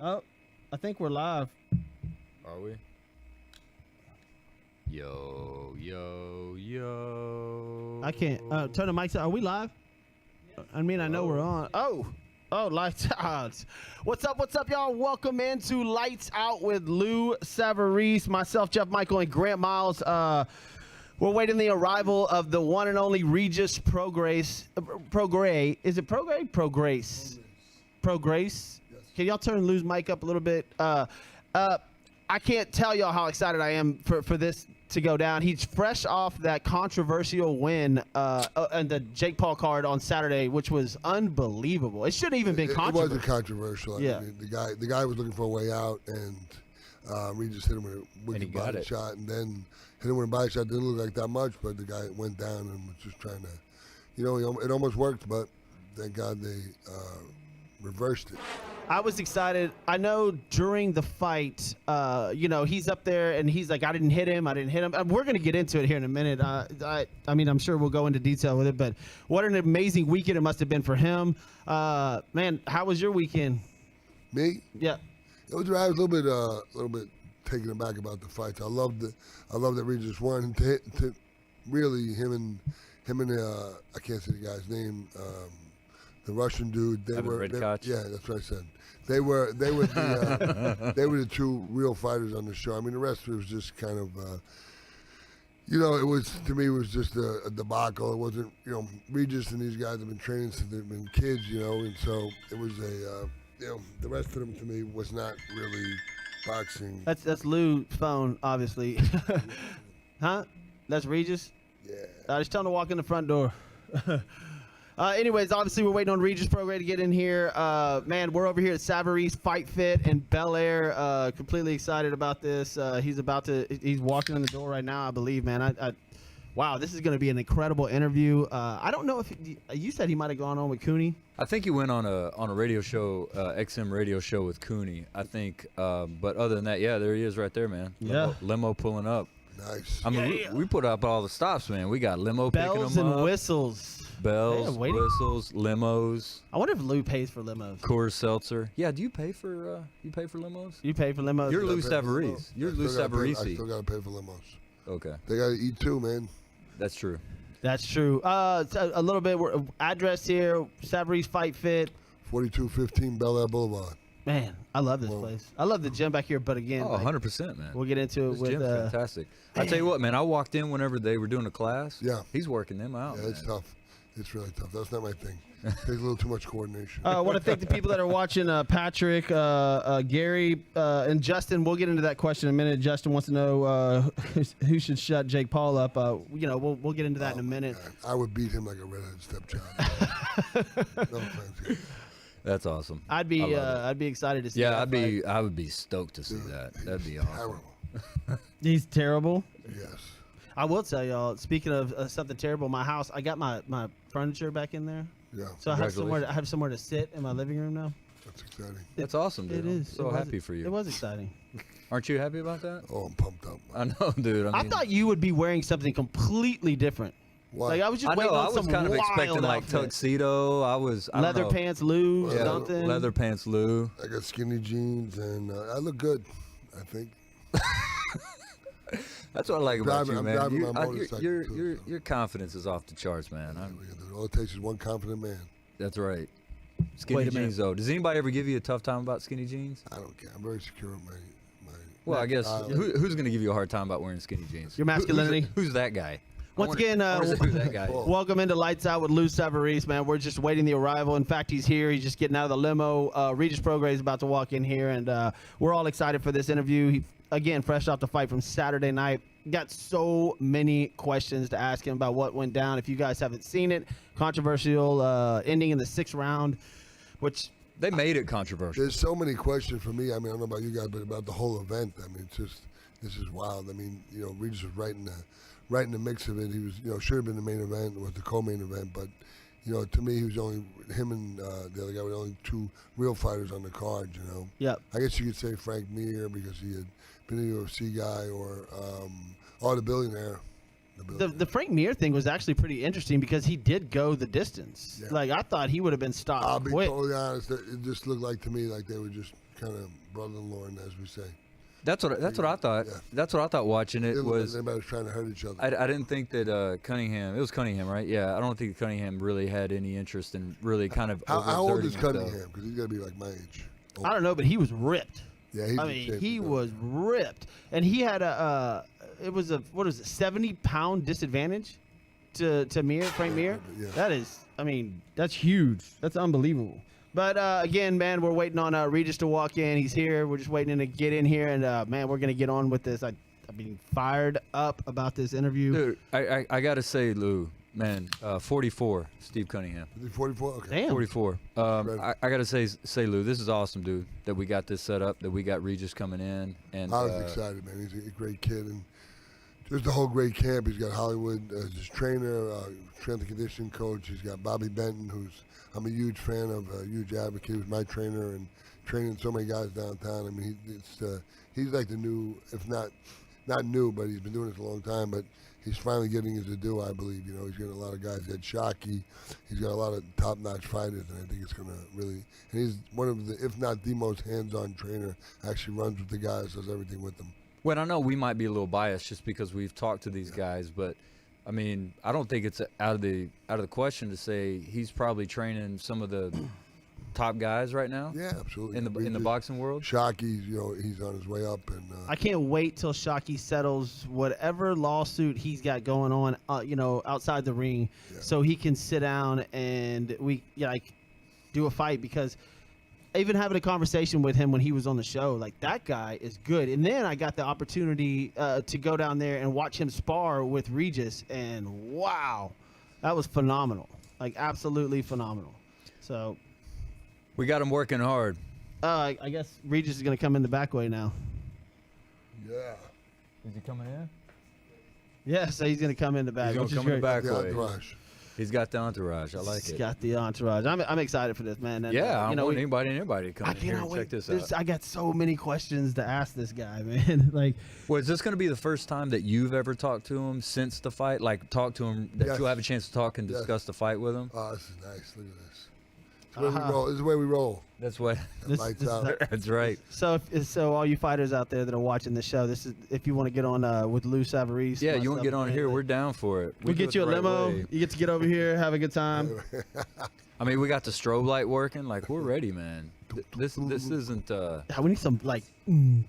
Oh, I think we're live. Are we? Yo, yo, yo. I can't turn the mics on. Are we live? I mean, I know we're on. Oh, lights out. What's up, y'all? Welcome into Lights Out with Lou Savarese, myself, Jeff Michael, and Grant Miles. We're waiting the arrival of the one and only Regis Prograce. Is it Prograce? Prograce. Can y'all turn Lou's mic up a little bit? I can't tell y'all how excited I am for this to go down. He's fresh off that controversial win and the Jake Paul card on Saturday, which was unbelievable. It shouldn't even been controversial. It wasn't controversial. I mean, the guy was looking for a way out, and Regis hit him with a wicked body shot, and then hit him with a body shot. Didn't look like that much, but the guy went down and was just trying to, it almost worked, but thank God they reversed it. I was excited. I know during the fight, he's up there and he's like, I didn't hit him. We're going to get into it here in a minute. I mean, I'm sure we'll go into detail with it, but what an amazing weekend it must have been for him. Man, how was your weekend? Me? Yeah. I was a little bit taken aback about the fights. I love that Regis won. To really him and I can't say the guy's name. The Russian dude. Yeah, that's what I said. They were the two real fighters on the show. I mean, the rest was just kind of, it was just a debacle. It wasn't, Regis and these guys have been training since they've been kids, and so it was the rest of them to me was not really boxing. That's Lou's phone, obviously. Huh? That's Regis? Yeah. Just tell him to walk in the front door. Anyways, obviously we're waiting on Regis Prograde to get in here. Man, we're over here at Savarese Fight Fit in Bel Air. Completely excited about this. He's walking in the door right now, I believe, man. Wow, this is going to be an incredible interview. I don't know if you said he might have gone on with Cooney. I think he went on a radio show, XM radio show with Cooney, I think. But other than that, yeah, there he is right there, man. Yeah. Limo pulling up. Nice. I mean, we put up all the stops, man. We got limo picking them up. Bells and whistles. Bells, whistles, limos. I wonder if Lou pays for limos. Coors Seltzer. Yeah, do you pay for limos? You pay for limos? You're Lou Savarese. You're Lou Savarese. I still got to pay for limos. Okay. They got to eat too, man. That's true. That's true. A little bit. Address here, Savarese Fight Fit. 4215 Bel Air Boulevard. Man, I love this place. I love the gym back here, but again, 100%, man. We'll get into it this gym's fantastic. I tell you what, man, I walked in whenever they were doing a class. Yeah. He's working them out. Yeah, it's tough. It's really tough. That's not my thing. It takes a little too much coordination. I want to thank the people that are watching. Patrick, Gary, and Justin. We'll get into that question in a minute. Justin wants to know who should shut Jake Paul up. We'll get into that in a minute. God. I would beat him like a redheaded stepchild. No offense. That's awesome. I'd be excited to see. Yeah, I would be stoked to see that. That'd be awesome. Terrible. He's terrible. Yes. I will tell y'all. Speaking of something terrible, my house. I got my furniture back in there. Yeah. So I have somewhere to sit in my living room now. That's exciting. That's awesome, dude. It is. I'm so happy for you. It was exciting. Aren't you happy about that? Oh, I'm pumped up. I know, dude. I thought you would be wearing something completely different. What? Like I was just waiting on some kind of wild expecting like outfit. tuxedo. I leather pants, Lou, Yeah, something. leather pants, Lou. I got skinny jeans, and I look good, I think. That's what I like about you, I'm man. driving my motorcycle, Your confidence is off the charts, man. All it takes is one confident man. That's right. Skinny jeans, though. Does anybody ever give you a tough time about skinny jeans? I don't care. I'm very secure in my Well, I guess who's going to give you a hard time about wearing skinny jeans? Your masculinity. Who's that guy? Once again, who's that guy? welcome into Lights Out with Lou Savarese, man. We're just waiting the arrival. In fact, he's here. He's just getting out of the limo. Regis Prograde is about to walk in here, and we're all excited for this interview. He, again, fresh off the fight from Saturday night. Got so many questions to ask him about what went down. If you guys haven't seen it, controversial ending in the 6th round, which they made it controversial. There's so many questions for me. I mean, I don't know about you guys, but about the whole event. I mean, this is wild. I mean, Regis was right in the mix of it. He was, should have been the main event, was the co-main event, but to me, he was only him and the other guy were the only two real fighters on the card. Yep. I guess you could say Frank Mir because he had been a UFC guy, or the billionaire. The Frank Mir thing was actually pretty interesting because he did go the distance. Yeah. Like, I thought he would have been stopped I'll be quick. totally honest. It just looked like to me like they were just kind of brother-in-law, as we say. That's what I thought. Yeah. That's what I thought watching it It was. like anybody was trying to hurt each other. I didn't think that Cunningham. It was Cunningham, right? Yeah. I don't think Cunningham really had any interest in really kind of. How old is overexerting Cunningham? himself. Because he's got to be like my age. I don't know, but he was ripped. Yeah, he's I in mean, shape he as well. was ripped, and he had it was a 70-pound disadvantage to Frank Mir. Yeah. That is, I mean, that's huge. That's unbelievable. But again, man, we're waiting on Regis to walk in. He's here. We're just waiting to get in here, and man, we're gonna get on with this. I've been fired up about this interview. Dude, I gotta say, Lou, man, 44, Steve Cunningham. Is he 44? Okay. Damn. 44. Right. I gotta say, Lou, this is awesome, dude. That we got this set up. That we got Regis coming in, and I was excited, man. He's a great kid, and just the whole great camp. He's got Hollywood as his trainer, strength and conditioning coach. He's got Bobby Benton, who's I'm a huge fan of, a huge advocate. Who's my trainer and training so many guys downtown. I mean, he's like the new, if not new, but he's been doing this a long time. But he's finally getting his due, I believe. You know, he's getting a lot of guys. He had Shockey. He's got a lot of top-notch fighters, and I think it's going to really. And he's one of the, if not the most hands-on trainer. Actually runs with the guys, does everything with them. Well, I know we might be a little biased just because we've talked to these guys, but I mean, I don't think it's out of the question to say he's probably training some of the top guys right now. Yeah, absolutely. In the boxing world. Shockey, you know, he's on his way up, and I can't wait till Shockey settles whatever lawsuit he's got going on, outside the ring, so he can sit down and we do a fight. Because even having a conversation with him when he was on the show, like, that guy is good. And then I got the opportunity to go down there and watch him spar with Regis, and wow, that was phenomenal, like absolutely phenomenal. So We got him working hard. I guess Regis is gonna come in the back way now. yeah. Is he coming in? Yeah, so he's gonna come in the back. He's gonna which is come in the great. back Yeah, way. entourage. He's got the entourage. I like He's it. got the entourage. I'm excited for this, man. And, Yeah, I you know, want we- anybody to come I in here cannot and wait. check this There's- out. I got so many questions to ask this guy, man. Like, Well, is this going to be the first time that you've ever talked to him since the fight? Like, talk to him, that Yes. you'll have a chance to talk and Yes. discuss the fight with him? Oh, this is nice. Look at this. This is the way we Uh-huh. roll. This is the way we roll. That's what. this, Lights this is out. That's right. so all you fighters out there that are watching the show, this is if you want to get on with Lou Savarese. Yeah, you want myself, to get on man, here? like, We're down for it. we'll do get it you a the right limo. way. You get to get over here, have a good time. I mean, we got the strobe light working. Like, we're ready, man. This isn't. Yeah, we need some like.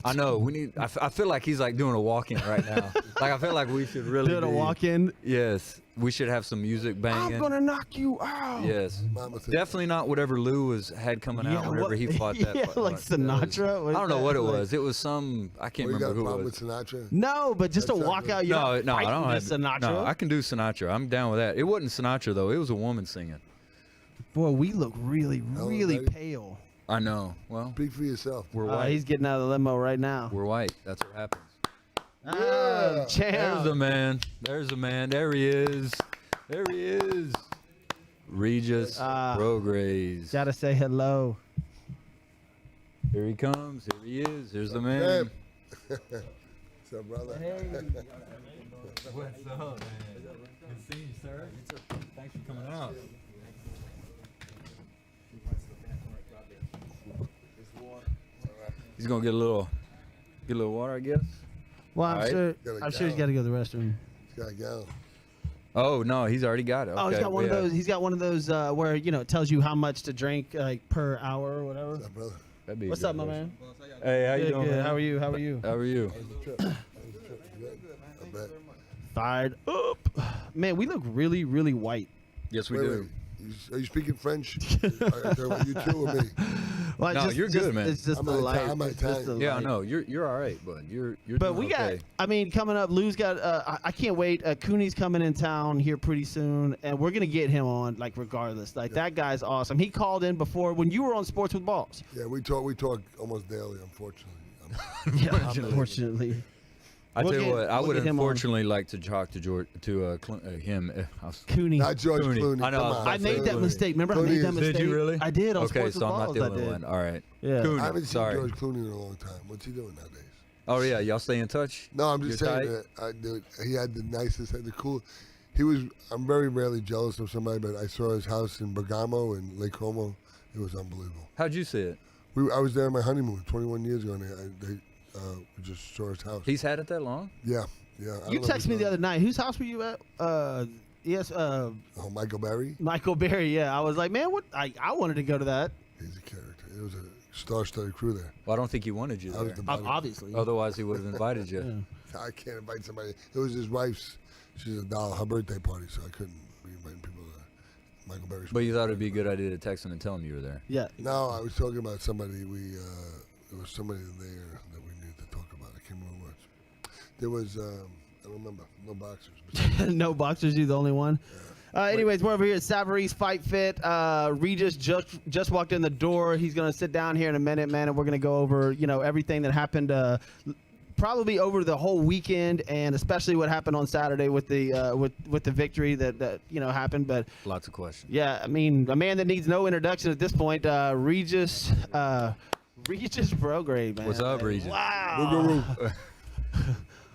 I know we need. I feel like he's like doing a walk-in right now. Like, I feel like we should really Doing a be- walk-in. Yes, we should have some music banging. I'm gonna knock you out. Yes, Mama said- definitely not whatever Lou had coming out whenever what- he fought that. Yeah, fight. like Sinatra. I don't know what it Like- was. It was some. I can't Oh, you got a remember who problem it with was. Sinatra? No, but just to That's not walk good. out. No, no, I don't have Sinatra. No, I can do Sinatra. I'm down with that. It wasn't Sinatra though. It was a woman singing. Boy, we look really, Hello, really buddy. pale. I know. Well, Speak for yourself. we're white. He's getting out of the limo right now. We're white. That's what happens. Yeah. Champ. There's the man. There's the man. There he is. There he is. Regis Prograis. Gotta say hello. Here he comes. Here he is. Here's the Hey. man. What's up, brother? What's up, man? Good seeing you, sir. Thanks for coming out. He's gonna get a little water, I guess. Well, I'm All right. sure. Gotta I'm sure he's go. got to go to the restroom. He's got to go. Oh no, he's already got it. Okay, Oh, he's got one yeah. of those. He's got one of those where it tells you how much to drink like per hour or whatever. What's up, brother? That'd be a What's good up, my one. man? Hey, how you Good, doing? good. man? How are you? How are you? How are you? How was the trip? How was the trip? You good? I bet. Fired up. Man, we look really, really white. Yes, we Wait, do. wait. Are you speaking French? Are you two or me? Well, No, you're good, man. It's just I'm the Italian. light. I'm It's just the Italian. Yeah, I light. know. You're all right, bud. You're But doing we got, okay. I mean, coming up, Lou's got, I can't wait. Cooney's coming in town here pretty soon, and we're going to get him on, like, regardless. Like, that guy's awesome. He called in before when you were on Sports with Balls. Yeah, we talk almost daily, unfortunately. Yeah, unfortunately. I We'll tell you get- what, I we'll would get him on. unfortunately like to talk to him. Cooney. Not George Clooney. Clooney. I know, Come on. I made that Clooney. mistake. Remember, I Clooney made that is- mistake. Did you really? I did on Okay, Sports so with I'm not Balls. the I only did. one. All right. Yeah. Cooney, I haven't seen sorry. George Clooney in a long time. What's he doing nowadays? Oh yeah, y'all stay in touch? No, I'm just You're saying that he had the nicest, had the cool. I'm very rarely jealous of somebody, but I saw his house in Bergamo and Lake Como. It was unbelievable. How'd you see it? I was there on my honeymoon 21 years ago, and we just saw his house. He's had it that long? Yeah. You texted me the other night. Whose house were you at? Yes. Michael Berry. Michael Berry. Yeah, I was like, man, what? I wanted to go to that. He's a character. It was a star-studded crew there. Well, I don't think he wanted you there. Obviously. Otherwise, he would have invited you. Yeah. I can't invite somebody. It was his wife's. She's a doll. Her birthday party, so I couldn't be inviting people to Michael Berry's. But you thought it'd be a good idea to text him and tell him you were there. Yeah. No, I was talking about somebody. There was somebody there that we needed to talk about. I can't remember what. There was. I don't remember. No boxers. No boxers. You the only one. Anyways, we're over here at Savarese Fight Fit. Regis just walked in the door. He's gonna sit down here in a minute, man, and we're gonna go over everything that happened. Probably over the whole weekend, and especially what happened on Saturday with the with the victory that happened. But Lots of questions. yeah, I mean, a man that needs no introduction at this point, Regis Prograde, man. What's up, Regis? Wow.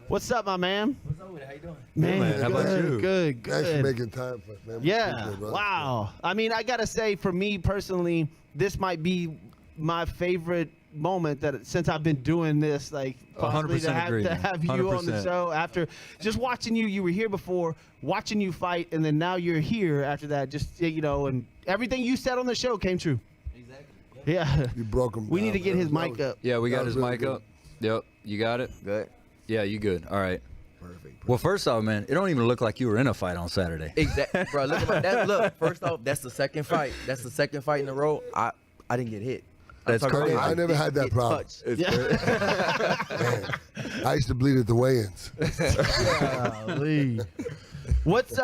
What's up, my man? What's up with it? How you doing? Man, How about you? Good. Thanks for making time for us, man. We Yeah. appreciate it, brother. Wow. I mean, I gotta say, for me personally, this might be my favorite moment that since I've been doing this, like possibly 100% agree, to man. have you on the 100%. show after just watching you. You were here before, watching you fight, and then now you're here after that. Just and everything you said on the show came true. Exactly. Yeah. You broke him. We need to get his That mic was- up. Yeah, we That got was his really mic good. up. Yep. You got it? Good. Yeah, you good. All right. Perfect. Well, first off, man, it don't even look like you were in a fight on Saturday. Exactly, bro. Look at my, that. Look, first off, that's the second fight. That's the second fight in a row. I didn't get hit. I'm That's talking crazy. about I never had that get problem. touched. Man, I used to bleed at the weigh-ins. Golly. What's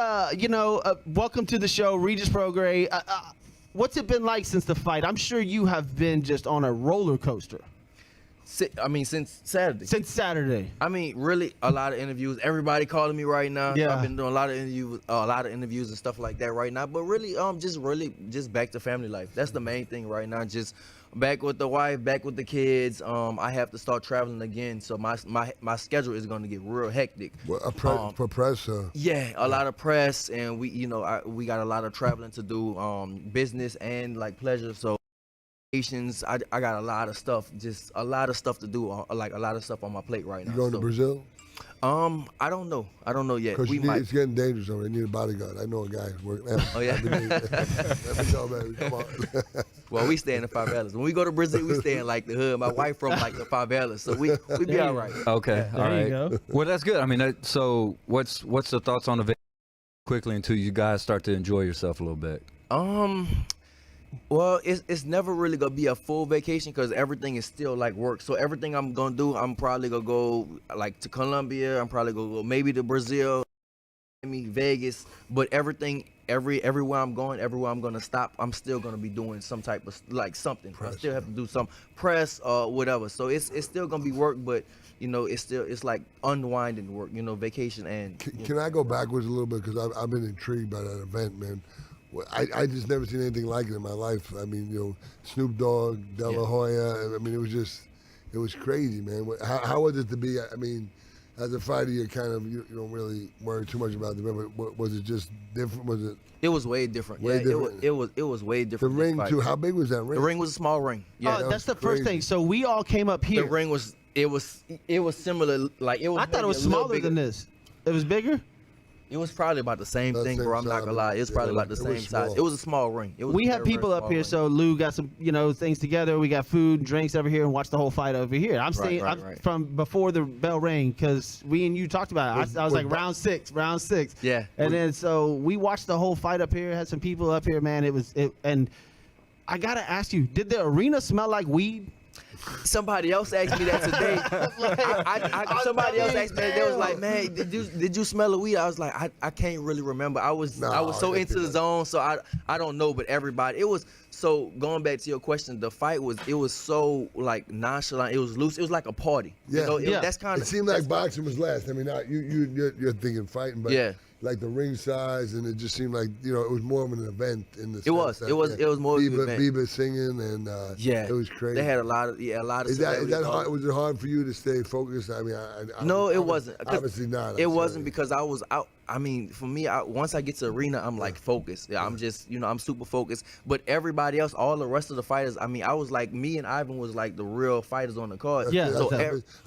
welcome to the show, Regis Prograde. What's it been like since the fight? I'm sure you have been just on a roller coaster Since Saturday. since Saturday. I mean, really, a lot of interviews. Everybody calling me right now. Yeah. I've been doing a lot of interviews and stuff like that right now. But really, just back to family life. That's the main thing right now. Just back with the wife, back with the kids. I have to start traveling again, so my schedule is going to get real hectic. Well, for press. Yeah, a lot of press, and we got a lot of traveling to do, business and like pleasure. So. I got a lot of stuff to do, like a lot of stuff on my plate right now. You going to Brazil? I don't know yet. Because We might. it's getting dangerous over there. They need a bodyguard. I know a guy who's working. Oh, yeah? Let me go, baby. Come on. Well, we stay in the favelas. When we go to Brazil, we stay in like the hood. My wife from like the favelas, so we be all right. Okay. All There right. you go. Well, that's good. I mean, so what's the thoughts on the vacation quickly until you guys start to enjoy yourself a little bit? Well, it's never really gonna be a full vacation because everything is still like work. So everything I'm gonna do, I'm probably gonna go like to Colombia. I'm probably gonna go maybe to Brazil, Miami, Vegas. But everywhere I'm going, everywhere I'm gonna stop, I'm still gonna be doing some type of like something. I still have to do some press or whatever. So it's still gonna be work, but it's like unwinding work. Vacation and. Can I go backwards a little bit? Because I've been intrigued by that event, man. I just never seen anything like it in my life. I mean, Snoop Dogg, De La Hoya. I mean, it was crazy, man. How was it to be? I mean, as a fighter, you don't really worry too much about the event. But was it just different? Was it? It was way different. Way different. It was way The different. ring this too. fight. How big was that ring? The ring was a small ring. Yeah. Oh, that's was the first crazy. thing. So we all came up here. The ring was similar. Like it was. I thought it maybe was a little smaller bigger. than this. It was bigger. It was probably about the same About the thing, same bro. I'm not size, gonna lie. It's yeah, probably about the it same was size. small. It was a small ring. It was We a have very, people very up small here, ring. so Lou got some, things together. We got food and drinks over here, and watch the whole fight over here. I'm staying right. from before the bell rang because we and you talked about it. I was like round six. Yeah. And then so we watched the whole fight up here. Had some people up here, man. And I gotta ask you, did the arena smell like weed? Somebody else asked me that today. Somebody else asked me that. They was like, "Man, did you smell the weed?" I was like, "I can't really remember. I was so I into the think zone, so I don't know." But everybody, it was so. Going back to your question, the fight was so like nonchalant. It was loose. It was like a party. Yeah. That's kind It of. seemed like boxing was last. I mean, you're thinking fighting, but Yeah. like the ring size, and it just seemed like it was more of an event in the. It was more of an event. Bieber singing and Yeah, it was crazy. they had a lot of Is that hard? Was it hard for you to stay focused? I mean, no, it wasn't. Obviously not. It wasn't because I was out. I mean, for me, once I get to arena, I'm like focused. Yeah, I'm just, I'm super focused. But everybody else, all the rest of the fighters, I mean, I was like, me and Ivan was like the real fighters on the card. Yeah. So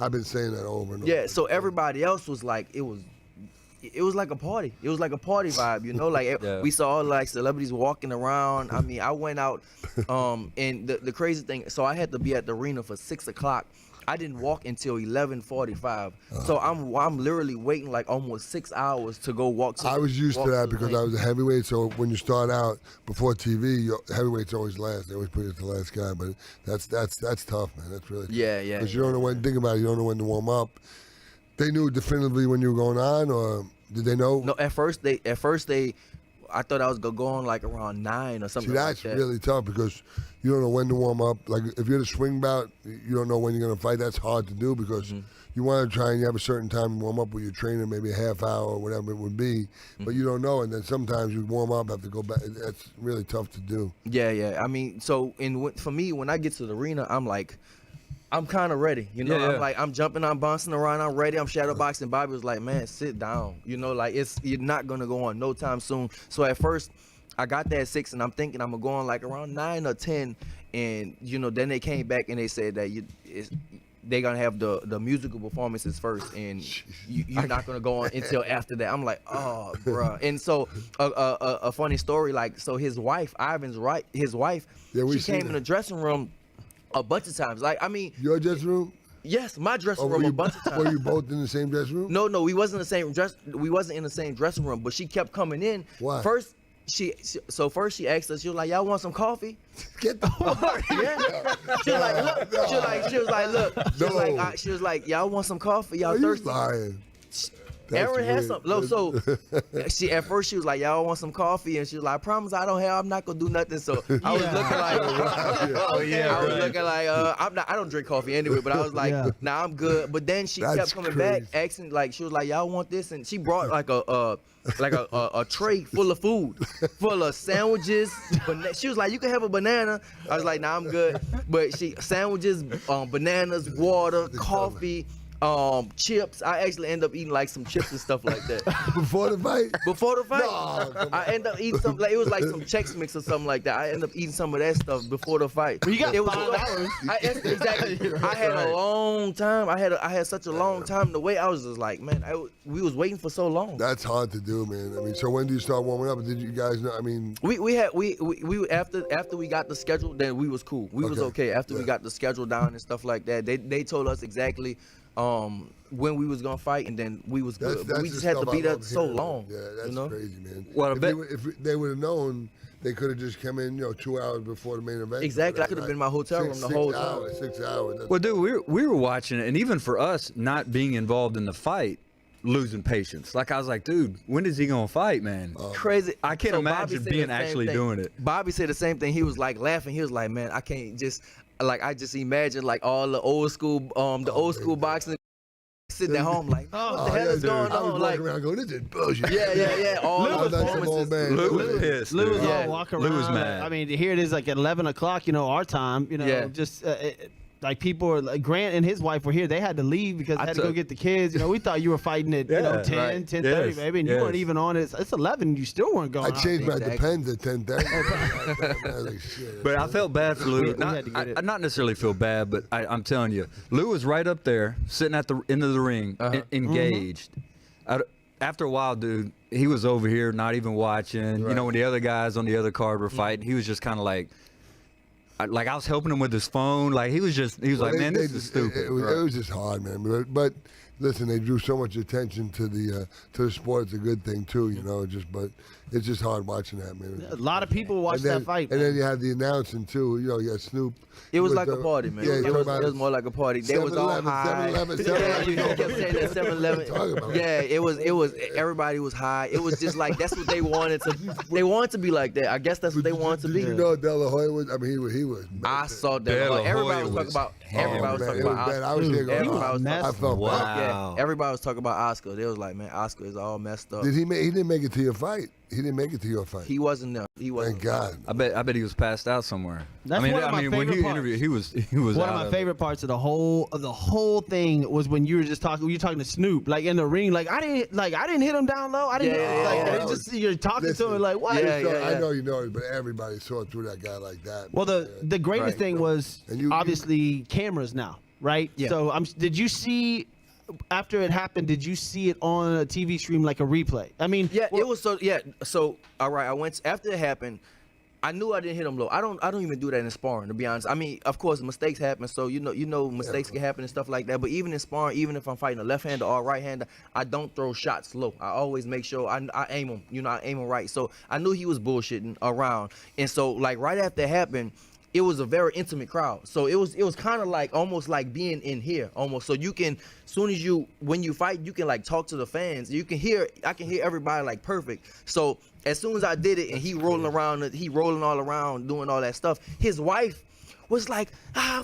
I've been saying that over and over. yeah. So everybody else was like, it was like a party. It was like a party vibe, Like we saw like celebrities walking around. I mean, I went out, and the crazy thing. So I had to be at the arena for 6 o'clock. I didn't walk until 11:45. So I'm literally waiting like almost 6 hours to go walk. I was used to that because I was a heavyweight. So when you start out before TV, heavyweights always last. They always put you as the last guy. But that's tough, man. That's really tough. Yeah. Because you don't know when. Think about it. You don't know when to warm up. They knew definitively when you were going on, or did they know? No, at first they I thought I was gonna go on like around 9 or something. See, that's like that. really tough because you don't know when to warm up. Like if you're the swing bout, you don't know when you're gonna fight. That's hard to do because you want to try and you have a certain time to warm up with your trainer, maybe a half hour or whatever it would be, but you don't know. And then sometimes you warm up, have to go back. That's really tough to do. Yeah. I mean, so for me, when I get to the arena, I'm like, I'm kind of ready, I'm like, I'm jumping, I'm bouncing around, I'm ready, I'm shadow boxing. Bobby was like, man, sit down, like you're not gonna go on no time soon. So at first, I got that 6, and I'm thinking I'm gonna go on like around 9 or 10, and then they came back and they said that they're gonna have the musical performances first, and you're not gonna go on until after that. I'm like, oh, bruh. And so a funny story, like, so his wife, his wife, she came in the dressing room a bunch of times. Like, I mean, your dressing room? Yes, my dressing room a bunch of times. Were you both in the same dressing room? No, we wasn't in the same dressing room, but she kept coming in. Why? First she asked us, she was like, y'all want some coffee? Get the fuck. Yeah. She was like, look. She was like, y'all want some coffee? Y'all thirsty? Lying. Aaron had some. No, so at first she was like, y'all want some coffee? And she was like, I promise I'm not gonna do nothing. So I was looking like, I don't drink coffee anyway, but I was like, nah, I'm good. But then she kept coming back, asking, like, she was like, y'all want this? And she brought like a tray full of food, full of sandwiches. She was like, you can have a banana. I was like, nah, I'm good. But sandwiches, bananas, water, coffee, chips. I actually end up eating like some chips and stuff like that. Before the fight? Before the fight. No, I end up eating some, like, it was like some Chex Mix or something like that. I end up eating some of that stuff before the fight. Well, you got it was 5 hours. Exactly. I had a long time. I had such a long time to wait. I was just like, man, we was waiting for so long. That's hard to do, man. I mean, so when do you start warming up? Did you guys know? I mean, we after we got the schedule, then we was cool. We was okay after we got the schedule down and stuff like that. They told us exactly when we was gonna fight, and then we was good. But we just had to be there so long. Yeah, that's crazy, man. Well, if they would have known, they could have just come in, 2 hours before the main event. Exactly. I could have been in my hotel room the whole time. 6 hours. Well, dude, we were watching it, and even for us, not being involved in the fight, losing patience. Like, I was like, dude, when is he gonna fight, man? Crazy. I can't imagine being actually doing it. Bobby said the same thing. He was like laughing. He was like, man, I can't just, like, I just imagine like all the old school boxing. Sitting at home like, what the hell is going I was on? walking Like, around going, this is bullshit. Yeah. All the performances. Lou was pissed. Lou was dude. all walking around. Lou was mad. I mean, here it is like at 11 o'clock, our time, just like people are like Grant and his wife were here. They had to leave because they had to go get the kids. We thought you were fighting at 10, right. 10:30, Yes, baby, and you weren't even on it. It's 11. You still weren't going. I changed my Depends at 10:30. Like, But I felt bad for Lou. We had to get it. I not necessarily feel bad, but I'm telling you, Lou was right up there, sitting at the end of the ring, engaged. After a while, dude, he was over here, not even watching. Right. When the other guys on the other card were fighting, he was just kind of like I was helping him with his phone. Like, he was like, man, this is stupid. It was just hard, man. But listen, they drew so much attention to the sport. It's a good thing too, but it's just hard watching that, man. A lot of people watched that fight. And then you had the announcing too. You got Snoop. It was like a party, man. Yeah, it was more like a party. They was all high. 7-Eleven. You kept saying that 7-Eleven. Yeah, it was. Everybody was high. It was just like that's what they wanted to. They wanted to be like that. I guess that's what they wanted to be. You know, De La Hoya was. I mean, he was. I saw De La Hoya. Everybody was talking about. Everybody was talking about. I was there going. I felt bad. Yeah, everybody was talking about Oscar. They was like, man, Oscar is all messed up. He didn't make it to your fight. He didn't make it to your fight. He wasn't there. He wasn't. Thank God. I bet he was passed out somewhere. That's one of my when favorite you parts. interviewed, he was One out of my it. favorite parts of the whole thing was when you were just talking. You were talking to Snoop, like in the ring. Like I didn't hit him down low. I didn't. yeah. Just you're talking Listen, to him like what? I know you know it, but everybody saw through that guy like that. Well, the greatest Right. thing was And you- obviously cameras now, right? Yeah. So did you see after it happened? Did you see it on a TV stream like a replay? I mean, Yeah, it was so. Yeah, so all right. I went after it happened. I knew I didn't hit him low. I don't even do that in sparring, to be honest. I mean, of course, mistakes happen. So you know, mistakes can happen and stuff like that. But even in sparring, even if I'm fighting a left-hander or a right-hander, I don't throw shots low. I always make sure I aim them. You know, I aim them right. So I knew he was bullshitting around. And so like right after it happened, it was a very intimate crowd. So it was kind of like almost like being in here almost. So you can, soon as when you fight, you can like talk to the fans. I can hear everybody like perfect. So as soon as I did it and he rolling all around, doing all that stuff, his wife was like,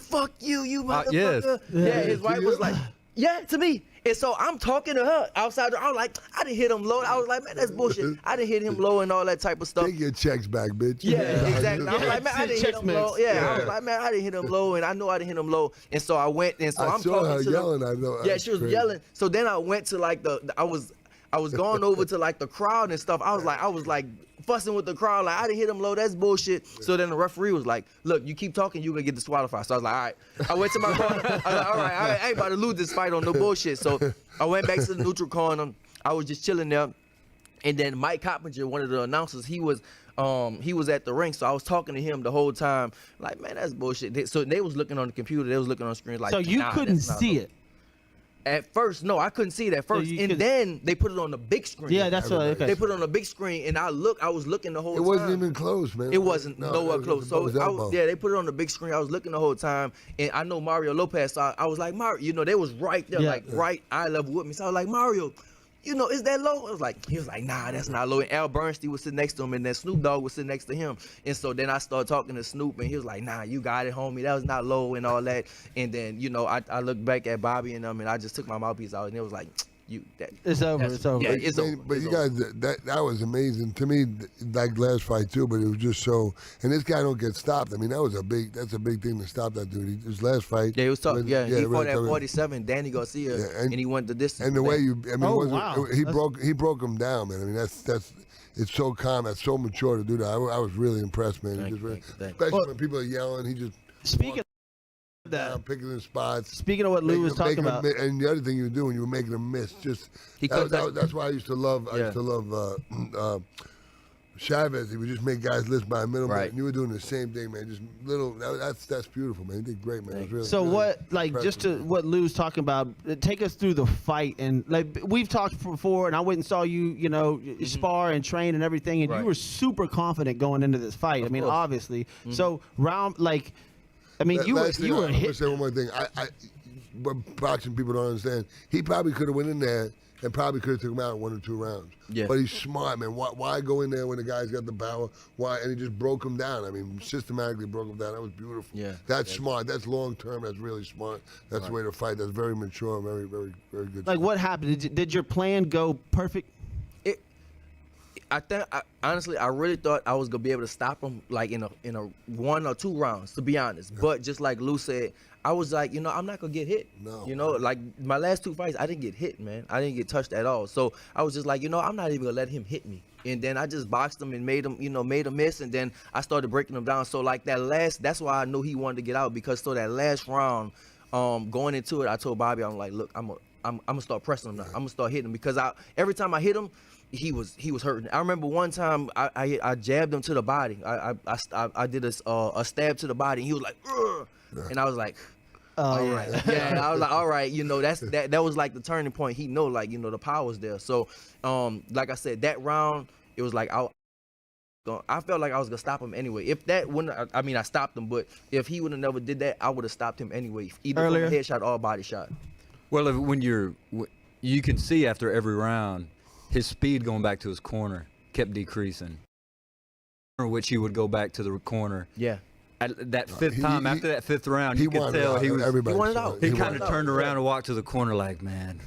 fuck you motherfucker. Yes. Yeah, his wife was like, yeah, to me. And so I'm talking to her outside. I was like, I didn't hit him low. I was like, man, that's bullshit. I didn't hit him low and all that type of stuff. Take your checks back, bitch. Yeah, exactly. I was like, man, I didn't hit him low. Yeah, I was Yeah. like, man, I didn't hit him low, and I know I didn't hit him low. And so I went, and so I I'm saw talking her to yelling. them. I know. Yeah, That's she was crazy. yelling. So then I went to like I was going over to like the crowd and stuff. I was like fussing with the crowd, like I didn't hit him low. That's bullshit. So then the referee was like, look, you keep talking, you gonna get disqualified. So I was like, all right. I went to my corner. I was like, all right, I ain't about to lose this fight on no bullshit. So I went back to the neutral corner. I was just chilling there. And then Mike Coppinger, one of the announcers, he was at the ring, so I was talking to him the whole time, like, man, that's bullshit. So they was looking on the computer, they was looking on screens, like, so you nah, couldn't that's not see no. it. At first, no, I couldn't see it at first, you and could- then they put it on the big screen. Yeah, that's what. Okay. They put it on the big screen, and I was looking the whole It time. wasn't even close, man. It wasn't No, nowhere it was close. just So above his elbow. they put it on the big screen. I was looking the whole time, and I know Mario Lopez. So I was like, Mario, you know, they was right there, Yeah. like right eye level with me. So I was like, Mario, you know, is that low? He was like, nah, that's not low. And Al Bernstein was sitting next to him, and then Snoop Dogg was sitting next to him. And so then I started talking to Snoop, and he was like, nah, you got it, homie. That was not low and all that. And then, you know, I looked back at Bobby and them, and I just took my mouthpiece out, and it was like, It's over. It's over. Yeah, it's over. But It's you over. guys, that was amazing to me. That last fight too, but it was just so. And this guy don't get stopped. I mean, that's a big thing to stop that dude. His last fight. Yeah, he was tough. Yeah, he fought really at tough. 47, Danny Garcia, Yeah, and he went the distance. And the way you. I mean, Oh, it wasn't, wow. he broke him down, man. I mean, that's it's so calm. That's so mature to do that. I was really impressed, man. Thank He just you, really, thank you. especially when people are yelling, he just Speaking of down, that, picking his spots. speaking of what Lou was talking making about, and the other thing you were doing, you were making him miss. Just He couldn't touch- that's why I used to love. I Yeah. used to love Chavez. He would just make guys list by a middle. Right. And you were doing the same thing, man. Just little. That's beautiful, man. You did great, man. It was really, so really what, like, just to impressive. what Lou's talking about, take us through the fight. And like we've talked before, and I went and saw you, spar and train and everything, and you Right. were super confident going into this fight. I mean, course. obviously. So round, like, I mean, Last thing, you were I'm gonna hit. say one more thing. What boxing people don't understand, he probably could have went in there and probably could have took him out in 1 or 2 rounds. Yeah. But he's smart, man. Why go in there when the guy's got the power? Why? And he just broke him down. I mean, systematically broke him down. That was beautiful. Yeah. That's smart. That's long term. That's really smart. That's the way to fight. That's very mature. Very, very, very good. Like, what happened? Did your plan go perfect? Honestly, I really thought I was gonna be able to stop him like in a 1 or 2 rounds, to be honest. But just like Lou said, I was like, I'm not gonna get hit. No. Like my last 2 fights, I didn't get hit, man. I didn't get touched at all. So I was just like, I'm not even gonna let him hit me. And then I just boxed him and made him miss. And then I started breaking him down. So like that's why I knew he wanted to get out, because so that last round, going into it, I told Bobby, I'm like, look, I'm gonna start pressing him now. I'm gonna start hitting him, because every time I hit him, he was hurting. I remember one time I jabbed him to the body. I did a stab to the body, and he was like, ugh. And I was like, all right. Yeah, I was like, all right, that was like the turning point. He know, like, the power's there. So, like I said, that round, it was like I felt like I was gonna stop him anyway. If that wouldn't, I stopped him, but if he would have never did that, I would have stopped him anyway, either Earlier? from a headshot or a body shot. Well, when you can see after every round, his speed going back to his corner kept decreasing, which he would go back to the corner. Yeah. that fifth time, after that fifth round, you could wanted tell out. he was. Everybody he wanted saw out. it. He wanted kind of out. turned around and walked to the corner like, man,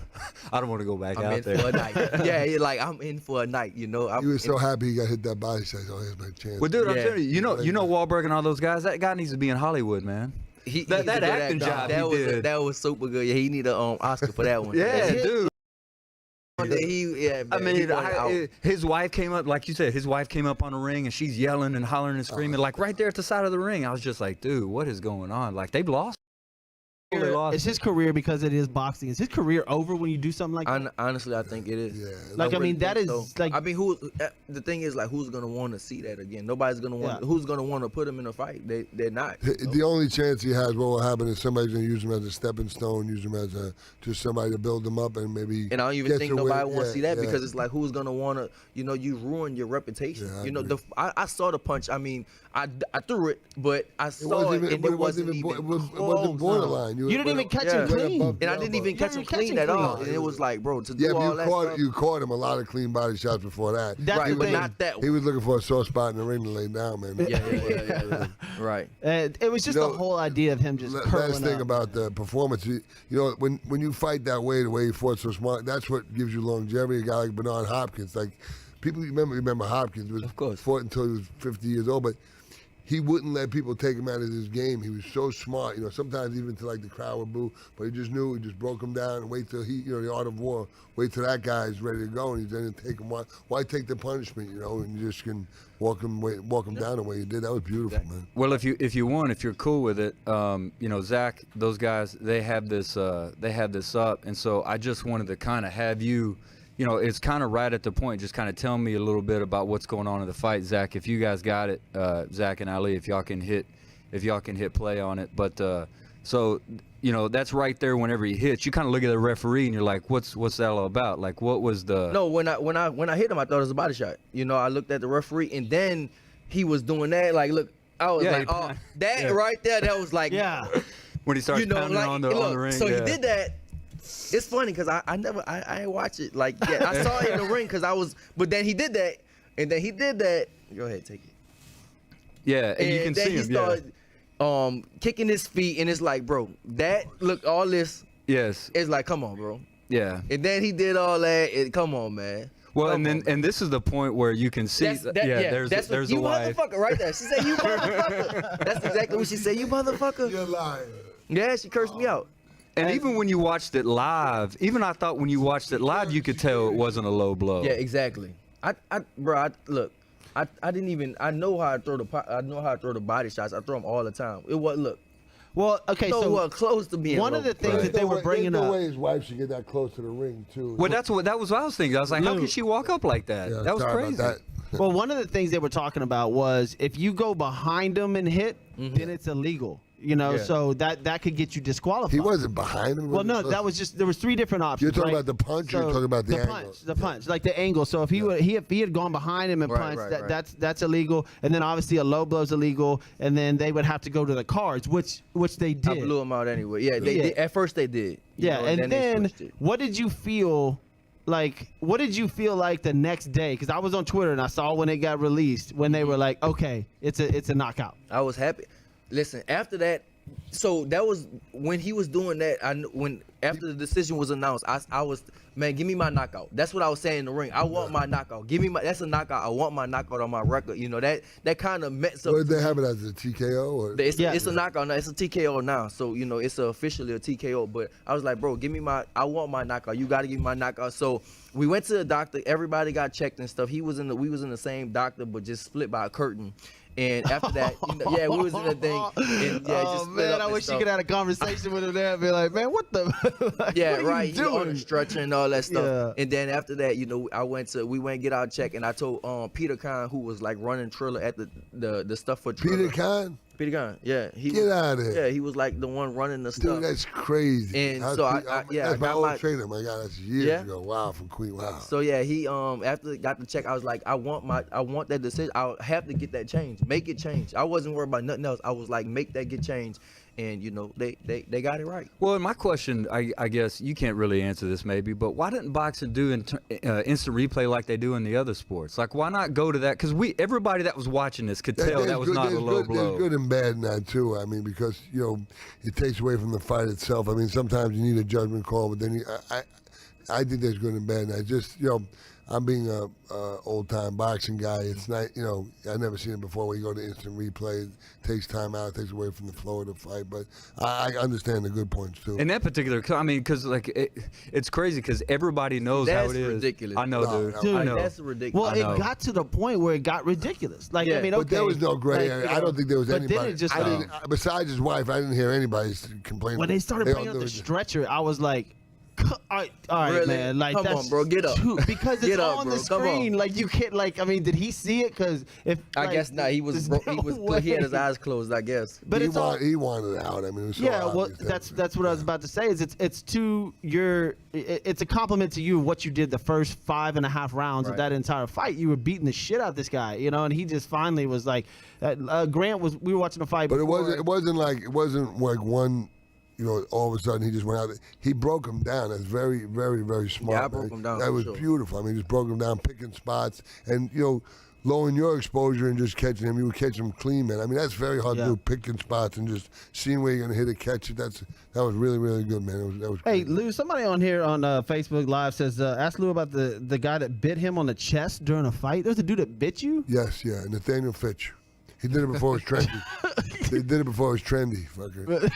I don't want to go back I'm out in there. for a night. Yeah, he like I'm in for a night. You know, He was so happy he got hit that body shot. Oh, here's my chance. Well, dude, I'm Yeah. telling you, you know Wahlberg and all those guys. That guy needs to be in Hollywood, man. That acting job that he was did. that was super good. Yeah, he need a Oscar for that one. Yeah, dude. I I mean, his wife came up, like you said, his wife came up on the ring and she's yelling and hollering and screaming, like right there at the side of the ring. I was just like, dude, what is going on? Like, they've lost. They lost. Is his career, because it is boxing, is his career over when you do something like that? Honestly, I think it is. Yeah. Like, I mean, that is So, like, I mean, the thing is, like, who's gonna want to see that again? Nobody's gonna want. Yeah. Who's gonna want to put him in a fight? They're not. The only chance he has, what will happen is somebody's going to use him as a stepping stone, use him as just somebody to build him up, and maybe. And I don't even gets think a win. nobody want to Yeah, see that yeah. because it's like, who's gonna want to? You know, you ruin your reputation. Yeah, I you know, agree. I saw the punch. I mean, I threw it, but I It saw it, and but it wasn't even it wasn't close. borderline. you didn't even catch Yeah. him clean. And I didn't even catch him clean at all. And it was like, bro, to do Yeah, all but that stuff. you caught him a lot of clean body shots before that. That's Right, the but thing. not that He one. was looking for a soft spot in the ring to lay down, man. Yeah. Right. It was just You know, the whole idea of him just curling Last thing up. about the performance, you know, when you fight that way, the way he fought so smart, that's what gives you longevity. A guy like Bernard Hopkins, like people remember Hopkins was Of course. fought until he was 50 years old, but he wouldn't let people take him out of his game. He was so smart, you know. Sometimes even to like the crowd would boo, but he just knew. He just broke him down and wait till the art of war. Wait till that guy's ready to go, and he's then take him. Why take the punishment, you know? And you just can walk him down the way he did. That was beautiful, man. Well, if you're cool with it, you know, Zach, those guys, they have this up, and so I just wanted to kind of have you. You know, it's kind of right at the point. Just kind of tell me a little bit about what's going on in the fight, Zach. If you guys got it, Zach and Ali, if y'all can hit play on it. But so, you know, that's right there. Whenever he hits, you kind of look at the referee and you're like, what's that all about? Like, what was the? No, when I hit him, I thought it was a body shot. You know, I looked at the referee, and then he was doing that. Like, look, I was like, oh, that right there, that was like, Yeah. When he starts you know, pounding like, on the look, ring. so yeah. he did that. It's funny because I ain't watch it. Like, yeah, I saw it in the ring because but then he did that, and then he did that. Go ahead, take it. Yeah, and you can then see he him. Yeah. started kicking his feet, and it's like, bro, all this Yes. is like, come on, bro. Yeah. And then he did all that. Come on, man. Well, Come on, and this is the point where you can see. There's that's there's you a wife. motherfucker right there. She said, "You motherfucker." That's exactly what she said. You motherfucker. You're lying. Yeah, she cursed me out. And even when you watched it live, I thought when you watched it live, you could tell it wasn't a low blow. Yeah, exactly. I didn't even. I know how to throw the body shots. I throw them all the time. It was look. Well, okay, So so close to being one of the things that they were bringing There's no up. way his wife should get that close to the ring, too. Well, that was what I was thinking. I was like, how Lou. could she walk up like that? Yeah, that was sorry crazy. about that. Well, one of the things they were talking about was if you go behind him and hit, Mm-hmm. then it's illegal. You know, Yeah. so that could get you disqualified. He wasn't behind him. Well, no, that was just there was three different options. You're talking right? about the punch, or you're talking about the angle? punch, the punch, like the angle. So if if he had gone behind him and Right, punched, right, right. that's illegal. And then obviously a low blow's illegal. And then they would have to go to the cards, which they I did. blew him out anyway. Yeah, they Yeah. did. At first they did. You Yeah, know, and they then switched it. what did you feel? Like, what did you feel like the next day? Because I was on Twitter and I saw when it got released when they were like, okay, it's a knockout. I was happy. Listen, after that, so that was when he was doing that. After the decision was announced, I was, man, give me my knockout. That's what I was saying in the ring. I want my knockout. Give me that's a knockout. I want my knockout on my record. You know that kind of meant Or something. did they have it as a TKO? Or? It's a knockout now. It's a TKO now. So, you know, it's officially a TKO. But I was like, bro, I want my knockout. You got to give me my knockout. So we went to the doctor. Everybody got checked and stuff. We was in the same doctor, but just split by a curtain. And after that, you know, yeah, we was in the thing. And, yeah, just split up I and wish stuff. you could have a conversation with him there and be like, man, what the? like, Yeah, what are right. You You on doing? the stretcher and all that stuff. Yeah. And then after that, you know, we went and get our check, and I told Peter Khan, who was like running Triller at the stuff for Triller. Peter Khan? Peter Khan, yeah. Get out of here. Yeah, he was like the one running the stuff. Dude, that's crazy. And That's so I that's my got old my- trainer. My God, that's years Yeah? ago. Wow, from Queen. Wow. So yeah, he after got the check, I was like, I want that decision. I have to get that change, make it change. I wasn't worried about nothing else. I was like, make that get changed. and you know they got it right. Well, my question, I guess you can't really answer this maybe, but why didn't boxing do instant replay like they do in the other sports? Like, why not go to that? Because everybody that was watching this could tell that was not a low blow. There's good and bad in that too. I mean, because it takes away from the fight itself. I mean, sometimes you need a judgment call, but then I think there's good and bad in that. Just I'm being a old time boxing guy. It's not, I've never seen it before where you go to instant replay. It takes time out, takes away from the flow of the fight. But I understand the good points too. In that particular, I mean, because like it's crazy because everybody knows how it is. That's ridiculous. I know, dude. I know. That's ridiculous. Well, it got to the point where it got ridiculous. Like, Yeah. I mean, But okay, there was no gray area. I don't think there was but anybody. then it just, besides his wife, I didn't hear anybody complaining. when they started bringing up all the do it. stretcher, I was like, all right, Really? man. Like, Come that's on, bro, get up. because it's Get up, on bro. the Come on. screen. Like, you can't, like, I mean, did he see it? Because if I like, guess not. He was there's he had his way. eyes closed. I guess. But he, it's all. he wanted out. I mean, it was so Yeah, well, obvious that's what I was about to say. Is it's to your, it's a compliment to you what you did the first 5.5 rounds of Right. that entire fight. You were beating the shit out of this guy, and he just finally was like, Grant was. We were watching the fight, But before. it wasn't like one. All of a sudden he just went out. He broke him down. That's very, very, very smart. Yeah, I broke man. him down, That for was sure. beautiful. I mean, he just broke him down, picking spots, and lowering your exposure and just catching him. You would catch him clean, man. I mean, that's very hard Yeah. to do, picking spots and just seeing where you're gonna hit it, catch it. That was really, really good, man. That was Hey, great. Lou, somebody on here on Facebook Live says, ask Lou about the guy that bit him on the chest during a fight. There's a dude that bit you? Yes, yeah, Nathaniel Fitch. He did it before it was trendy. He did it before it was trendy, fucker.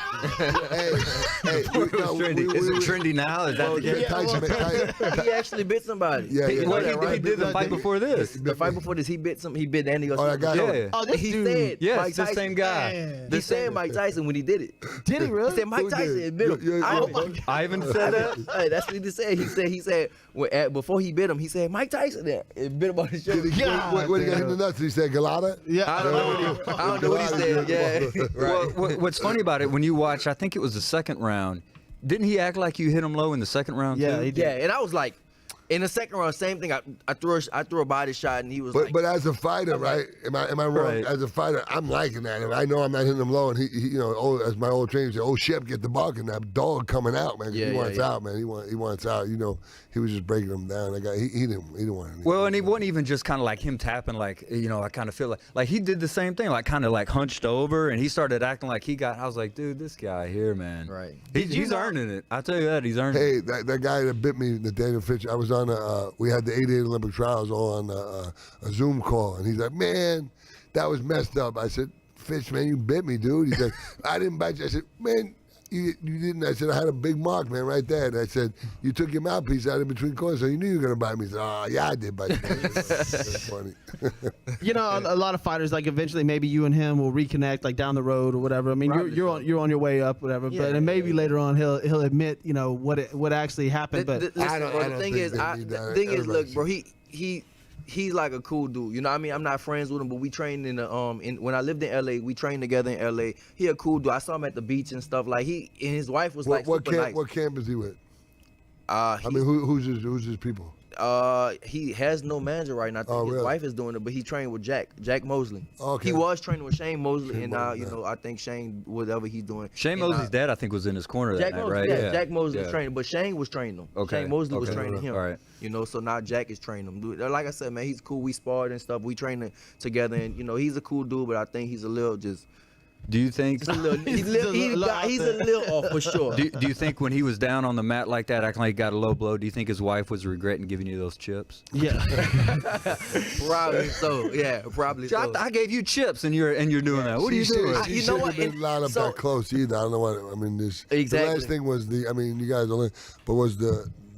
hey, Is it trendy now? Is that the case? Tyson, He actually bit somebody. Yeah, He, yeah. well, Yeah, he right. did the fight before this. The fight before this, he bit Andy Garcia. Oh, that guy. Yeah. Oh, this He dude. said Yes, Mike the Tyson. same guy. Man. He said Mike Tyson when he did it. Did he really? He said Mike Who did? Tyson bit him. You- I you- don't- Ivan said that. Hey, that's what he said. He said before he bit him, he said Mike Tyson there. It bit him on his shoulder. Did he, God when he got hit in damn. the nuts, did he say Galata? Yeah. I don't know what he said. Yeah. Well, what's funny about it when you watch, I think it was the second round. Didn't he act like you hit him low in the second round? Yeah, too? he did. Yeah, and I was like, in the second round, same thing. I threw a body shot, and he was like, But as a fighter, right? Am I wrong? Right. As a fighter, I'm liking that. I know I'm not hitting him low, and he as my old trainer said, Shep, get the barking. That dog coming out, man. 'Cause Yeah, he yeah, wants yeah. out, man. He wants out. He was just breaking him down. That guy, he didn't want anything. Well, and it wasn't even just kind of like him tapping, like, I kind of feel like he did the same thing, like kind of like hunched over, and he started acting like he got. I was like, dude, this guy here, man. Right. He's earning it. I tell you that, he's earning it. Hey, that guy that bit me, Nathaniel Fitch. I was on we had the 88 Olympic trials all on a Zoom call, and he's like, man, that was messed up. I said, Fitch, man, you bit me, dude. He said, I didn't bite you. I said, man, you didn't. I said, I had a big mark, man, right there. And I said, you took your mouthpiece out in between corners, so you knew you were going to bite me. He said, oh, yeah, I did bite you. That's funny. A lot of fighters, like, eventually maybe you and him will reconnect, like, down the road or whatever. I mean, Probably you're on your way up, whatever. Yeah, but and maybe yeah. later on he'll admit, what actually happened. But Listen, I don't bro, the thing think is, they need that. the thing is, look, Everybody bro, he's like a cool dude. You know what I mean? I'm not friends with him, but we trained in the when I lived in LA, we trained together in LA. He a cool dude. I saw him at the beach and stuff. Like and his wife was like What super camp? nice. What camp is he with? I I mean, who's his people? he has no manager right now. I think Oh, his really? wife is doing it, but he trained with Jack Mosley. Okay. He was training with Shane Mosley, Shane and now Mosley, I think Shane, whatever he's doing. Shane and, Mosley's dad, I think, was in his corner that Jack night, Mosley, right? yeah, Jack Mosley was Yeah. training, but Shane was training him. Okay, Shane Mosley was okay. training him. All right. So now Jack is training him. Dude, like I said, man, he's cool. We sparred and stuff. We trained together, and he's a cool dude. But I think he's a little just. Do you think? He's a little off for sure. Do you think when he was down on the mat like that, acting like he got a low blow, do you think his wife was regretting giving you those chips? yeah. Probably so. Yeah, probably so. I gave you chips and you're doing that. What are you doing? She You know shouldn't what? have been lined up So- that close either. I don't know what. I mean, the Exactly. last thing was you guys don't. But was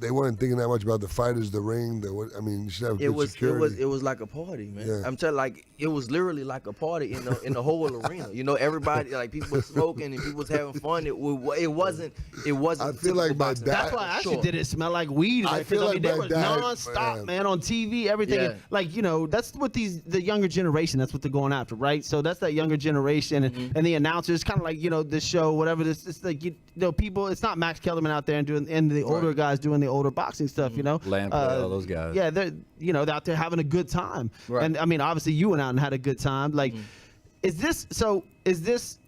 they weren't thinking that much about the fighters, the ring. You should have good security. It was like a party, man. Yeah. I'm telling, like, it was literally like a party in the whole arena. Everybody, like, people was smoking and people was having fun. It wasn't. I feel like my dad. That's why Ashley did it smell like weed. I Like, 'cause, feel like they my were dad- non-stop, yeah. man, on TV, everything. Yeah. Like, that's what the younger generation, that's what they're going after, right? So that's that younger generation. And the announcers, kind of like, the show, whatever this, it's like, people, it's not Max Kellerman out there and the older guys doing the older boxing stuff, Lampley, all those guys. Yeah, they're, they're out there having a good time. Right. And, I mean, obviously you went out and had a good time. Like, is this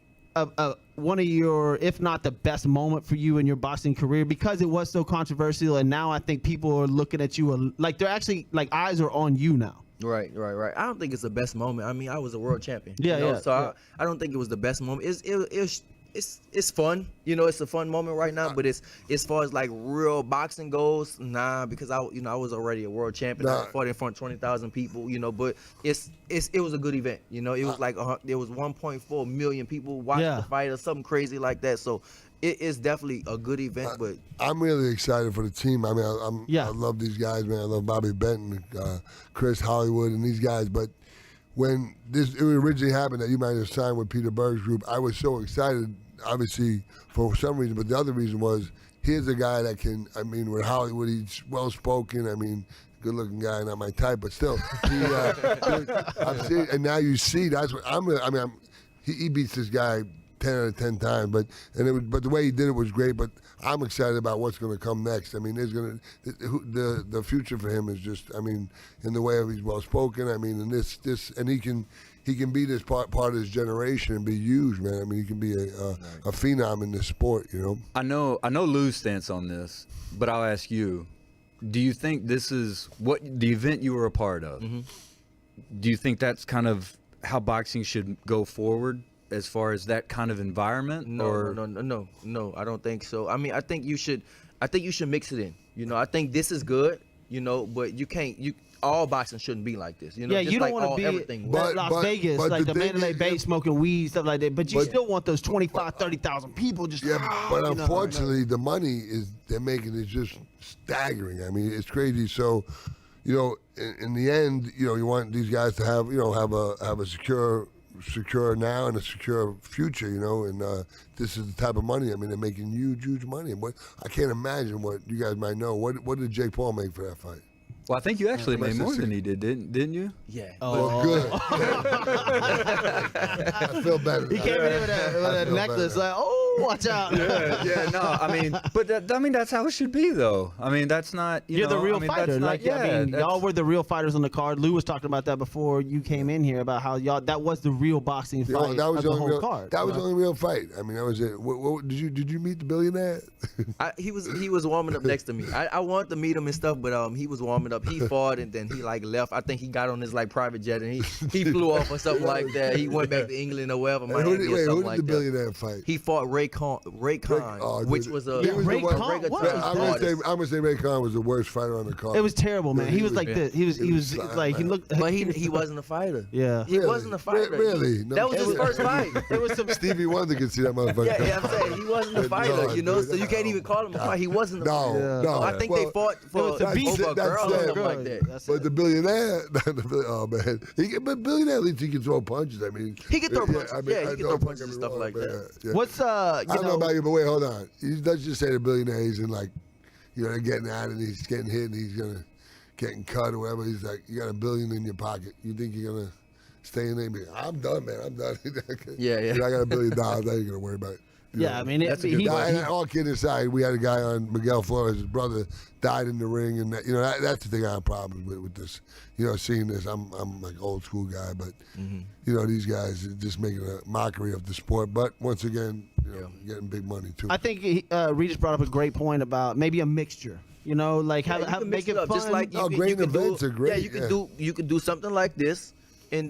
one of your, if not the best moment for you in your boxing career, because it was so controversial, and now I think people are looking at you like they're actually like eyes are on you now. Right. I don't think it's the best moment. I mean, I was a world champion. Yeah, you know? yeah, So yeah. I don't think it was the best moment. It's fun. You know, it's a fun moment right now. But it's as far as like real boxing goes, nah, because I was already a world champion. I fought in front of 20,000 people. You know, but it was a good event. You know, it was like there was 1.4 million people watching the fight or something crazy like that. So it is definitely a good event. But I'm really excited for the team. I mean, I love these guys, man. I love Bobby Benton, Chris Hollywood, and these guys. But when it originally happened that you might have signed with Peter Berg's group, I was so excited, obviously, for some reason. But the other reason was, here's a guy that can, I mean, with Hollywood, he's well-spoken. I mean, good-looking guy, not my type, but still. I'm seeing, and now you see, that's what he beats this guy 10 out of 10 times, but the way he did it was great. But I'm excited about what's going to come next. I mean, the future for him is just, I mean, in the way of he's well spoken. I mean, and this and he can be this part of his generation and be huge, man. I mean, he can be a phenom in this sport, you know. I know Lou's stance on this, but I'll ask you: do you think this is what the event you were a part of? Mm-hmm. Do you think that's kind of how boxing should go forward? As far as that kind of environment? No, I don't think so. I mean, I think you should mix it in. You know, I think this is good, you know, but all boxing shouldn't be like this. You know, yeah, just you don't like want to be everything. Las Vegas, like the Mandalay Bay smoking weed, stuff like that. But you still want those 30,000 people just. Yeah, but unfortunately, the money they're making is just staggering. I mean, it's crazy. So, you know, in the end, you know, you want these guys to have a secure now and a secure future, you know, and this is the type of money. I mean, they're making huge money. And I can't imagine what you guys might know. What did Jake Paul make for that fight? Well, I think you actually made more than he did, didn't you? Yeah. Well, good. I feel better. He came in with a necklace, better. like, watch out. Yeah, no, I mean, but that's how it should be, though. I mean, that's not, You're the real fighter. Y'all were the real fighters on the card. Lou was talking about that before you came in here, about how that was the real boxing fight that was of the the whole real card. That was the only real fight. I mean, that was it. What did you meet the billionaire? He was warming up next to me. I wanted to meet him and stuff, but he was warming up. He fought and then he like left. I think he got on his like private jet and he flew off or something like that. He went back to England or wherever. Who did the billionaire fight? He fought Ray Khan, which was a Ray Khan. I'm gonna say Ray Khan was the worst fighter on the card. It was terrible, man. He was like this. He was like he looked. But he wasn't a fighter. Yeah. He wasn't a fighter. Really? No, that was his first fight. There was some Stevie Wonder could see that motherfucker. Yeah, I'm saying he wasn't a fighter, you know. So you can't even call him a fighter. He wasn't a fighter. No. I think they fought for over a girl or something like that. But the billionaire, oh man, but billionaire at least he can throw punches. I mean, he can throw punches. I mean, he can throw punches and stuff like that. Yeah. What's I don't know about you, but wait, hold on. Let's just say the billionaire, he's in like, you know, they're getting at it, and he's getting hit, and he's getting cut or whatever. He's like, you got $1 billion in your pocket. You think you're gonna stay in there? I'm done, man. I'm done. Yeah. I got $1 billion. I ain't gonna worry about it. Yeah, I mean, all kidding aside, we had a guy on Miguel Flores. His brother died in the ring, and that's the thing I have problems with this. You know, seeing this, I'm like old school guy, but you know, these guys are just making a mockery of the sport. But once again, you know, getting big money too. I think Regis brought up a great point about maybe a mixture. You know, like how make it fun. Just like great events are great. Yeah, you could do something like this.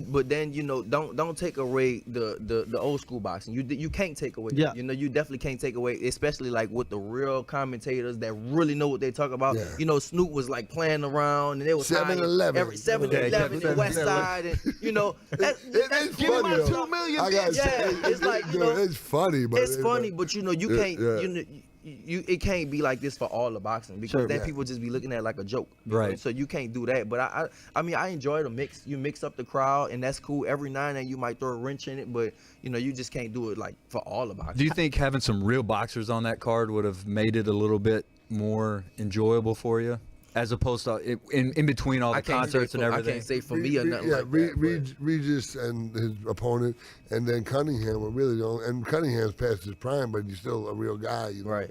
But then, you know, don't take away the old school boxing. You can't take away. Yeah. You know, you definitely can't take away, especially like with the real commentators that really know what they talk about. Yeah. You know, Snoop was like playing around and it was 7-Eleven. every 7-Eleven, the West Side, and you know, that's It's Give funny, him my though. 2 million. I gotta say, it's like, you know, it's funny, but it's funny, but you know, you can't. Yeah. You know, it can't be like this for all the boxing because then people just be looking at it like a joke. Right. Know? So you can't do that. But I mean, I enjoy the mix. You mix up the crowd, and that's cool. Every now and then you might throw a wrench in it, but you know, you just can't do it like for all the boxing. Do you think having some real boxers on that card would have made it a little bit more enjoyable for you, as opposed to in between all the concerts and everything? I can't say for me or nothing like that. Regis and his opponent, and then Cunningham were really the only. And Cunningham's past his prime, but he's still a real guy. You know? Right.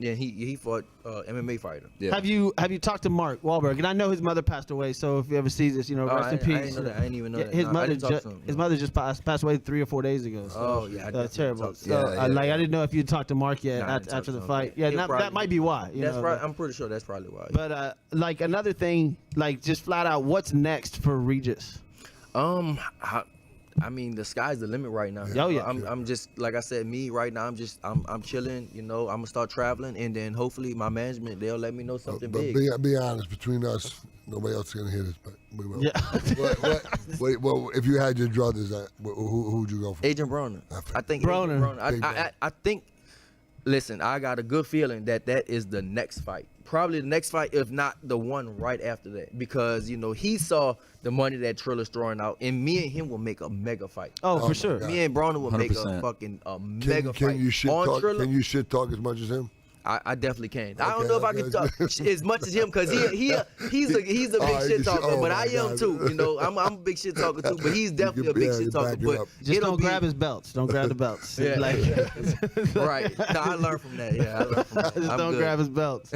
Yeah, he fought MMA fighter. Yeah. Have you talked to Mark Wahlberg? And I know his mother passed away, so if you ever see this, rest in peace. I didn't know that. I didn't even know that. His No, I mother didn't talk to him, his mother just passed away 3 or 4 days ago. So, Oh, yeah, I definitely terrible. talked to So, him. I didn't know if you talked to Mark yet Nah, I didn't after talk the to him. fight. He'll That probably- might be why. That's right. I'm pretty sure that's probably why. But like another thing, like just flat out, what's next for Regis? I mean, the sky's the limit right now. Oh, yeah. I'm just like I said, me right now. I'm chilling. I'm gonna start traveling, and then hopefully my management they'll let me know something But big. be honest, between us, nobody else is gonna hear this, but we will. Yeah. Well, if you had your druthers, who'd you go for? Agent Broner. I think Broner. Agent Broner. Big I think. Listen, I got a good feeling that is the next fight. Probably the next fight, if not the one right after that, because he saw the money that Triller's throwing out, and me and him will make a mega fight. Oh, my for sure. God. Me and Broner will make a 100%. fucking mega fight. Can you shit on talk? Triller. Can you shit talk as much as him? I definitely can. I don't Okay, know if I okay. can talk as much as him because he's a big Oh, shit talker, oh but my I am God. too. I'm a big shit talker too, but he's definitely a big yeah, shit talker. back it But up. Just it'll don't be grab his belts. Don't grab the belts. Yeah. Like, right. No, I learned from that. Yeah, I learned from that. just I'm don't good. grab his belts.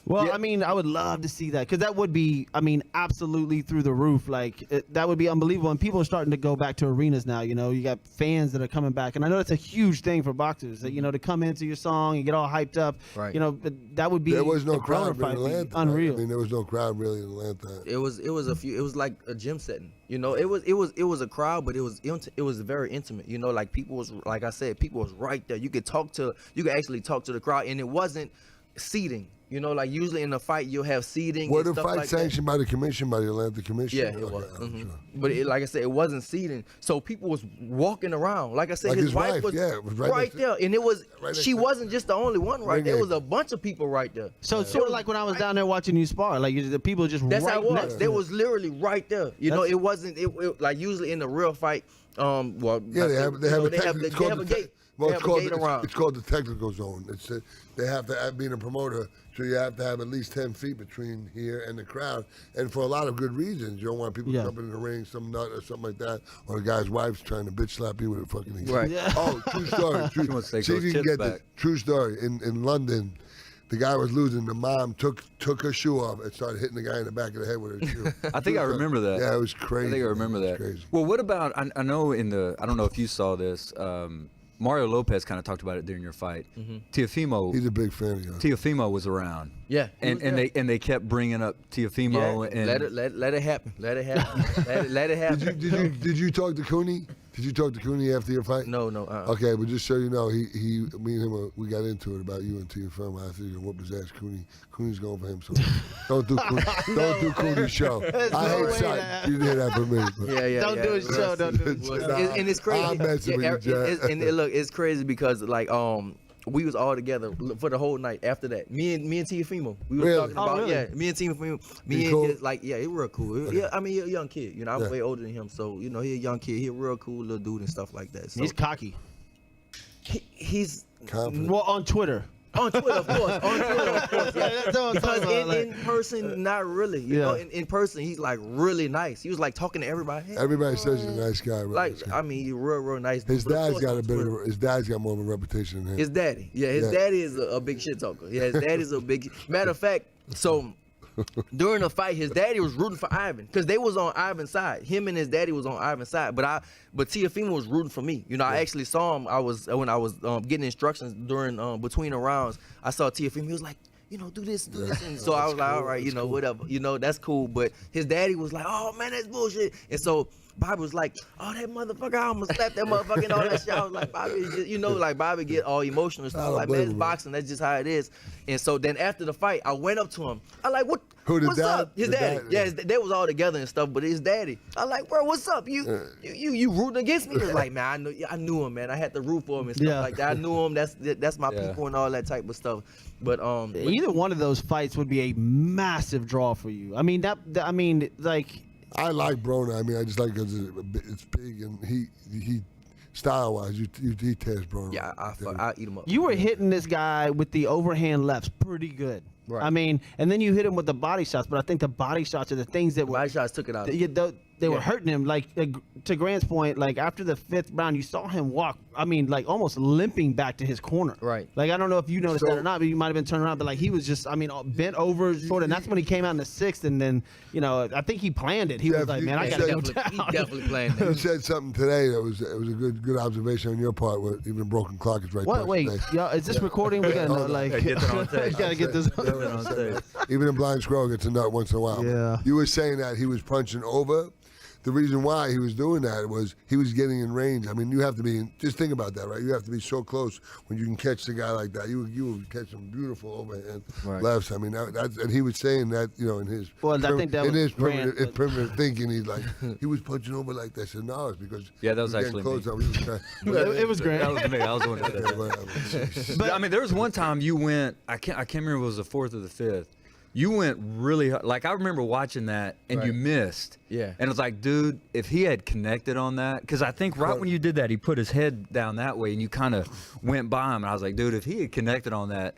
Well, Yeah. I mean, I would love to see that because that would be, absolutely through the roof. Like that would be unbelievable. And people are starting to go back to arenas now. You got fans that are coming back, and I know that's a huge thing for boxers. That to come into your song and get all hyped up. Right. That would be. There was no the Broner crowd in fight would be Atlanta. Unreal. Right? I mean, there was no crowd really in Atlanta. It was like a gym setting. It was a crowd, but it was very intimate. Like people was, like I said, people was right there. You could actually talk to the crowd, and it wasn't seating. Like usually in a fight you'll have seating. Were and the stuff fight like that. sanctioned by the commission, by the Atlanta Commission? Yeah, it was. But like I said, it wasn't seating, so people was walking around. Like I said, Like his his wife wife, was, yeah, it was right right next to- there, and it was right next she to- wasn't just the only one right Ring there. It apron. was a bunch of people right there. So it's sort of like when I was down there watching you spar. Like the people just That's right how it was. next They to was literally right there. That's- It wasn't like usually in the real fight. Well, Yeah, they have a gate. Well, They it's have a called gate around. it's called the technical zone. They have to being a promoter, so you have to have at least 10 feet between here and the crowd, and for a lot of good reasons. You don't want people Yeah. jumping in the ring, some nut or something like that, or the guy's wife's trying to bitch slap you with a fucking. Right. Yeah. Oh, true story. She wants to take See if those you can chips get this. back. True story. In London, the guy was losing. The mom took her shoe off and started hitting the guy in the back of the head with her shoe. I think I remember that. Yeah, it was crazy. I think I remember man. It that. was crazy. Well, what about? I know I don't know if you saw this. Mario Lopez kind of talked about it during your fight. Teofimo. He's a big fan of yours. Teofimo was around. Yeah, he and was and there. they kept bringing up Teofimo Yeah, and let it happen. Let it happen. let it happen. Did you talk to Cooney? Did you talk to Cooney after your fight? No. Okay, but just so you know, me and him, we got into it about you and TFM. I said, you whoop his ass, Cooney. Cooney's going for him, so don't do Cooney's show. There's I no hate way sight. that- You did hear that from me. But. Yeah. Don't do his show. Don't do his Well, show. nah, And it's crazy. I'm messing with you, Jack. It's crazy because like we was all together for the whole night after that. Me and Teofimo. We was Really? talking about really? me and Teofimo. He Me and cool? his, it real cool. Yeah, I mean he a young kid. I'm Yeah. way older than him, so he a young kid. He a real cool little dude and stuff like that. So He's cocky. he's Confident. Well, on Twitter. on Twitter, of course. On Twitter, of course. Yeah. That's what I'm Because talking about, in person, not really. You know, in person, he's like really nice. He was like talking to everybody. Hey, Everybody says he's a nice guy. Right? like I mean, he's real nice. his But of dad's course got on a bit Twitter. of. His dad's got more of a reputation than him. His daddy. Yeah, his Yeah. daddy is a big shit talker. Yeah, his daddy's a big. Matter of fact, so during the fight, his daddy was rooting for Ivan because they was on Ivan's side. Him and his daddy was on Ivan's side. But Teofimo was rooting for me. I actually saw him. When I was getting instructions during between the rounds. I saw Teofimo. He was like, do this, do this. And so I was like, all right, That's cool. whatever. That's cool. But his daddy was like, oh man, that's bullshit. And so Bobby was like, oh, that motherfucker, I'm gonna slap that motherfucker and all that shit. I was like, Bobby, is just, like Bobby get all emotional and stuff. I don't Like, man, blame it's him. boxing. That's just how it is. And so then after the fight, I went up to him. I like, what's dad? up? His The daddy. dad? Yeah, they was all together and stuff, but his daddy. I like, bro, what's up? You rooting against me? He was like, man, I knew him, man. I had to root for him and stuff Yeah. like that. I knew him. That's my Yeah. people and all that type of stuff. But Either one of those fights would be a massive draw for you. I mean, I like Broner. I mean, I just like because it's big and he style wise, he tears Broner. yeah, I eat him up. you were hitting this guy with the overhand lefts pretty good. Right. I mean, and then you hit him with the body shots, but I think the body shots are the things that were Body shots took it out. they were Yeah. hurting him. Like to Grant's point, like after the 5th round, you saw him walk. I mean, like almost limping back to his corner. Right. Like I don't know if you noticed that So- or not, but you might have been turning around. But like he was just, I mean, bent over sort of. And that's when he came out in the 6th, and then I think he planned it. He was Jeff, like, you- man, I you gotta go said- down. He definitely playing You that. said something today that was a good observation on your part. Where even a broken clock is right. What? there Wait, today. y'all, is this recording? We gotta know, hold on. like, Yeah, get that on tape. we gotta get this. Put it on tape. Even a blind squirrel gets a nut once in a while. Yeah. You were saying that he was punching over. The reason why he was doing that was he was getting in range. I mean, you have to be just think about that, right? You have to be so close when you can catch the guy like that. You would catch some beautiful overhand lefts. I mean, that's and he was saying that in his Well, I think that in was his Grant, primitive, primitive thinking. He's like he was punching over like that. I said no, it's because Yeah, that was we were actually getting me. close. We was trying- It was Grant. That was me. I was the one that did that. Whatever. But I mean, there was one time you went. I can't remember if it was the 4th or the 5th. You went really hard. Like I remember watching that, and you Right. missed. Yeah. And it was like, dude, if he had connected on that, because I think right when you did that, he put his head down that way, and you kind of went by him. And I was like, dude, if he had connected on that,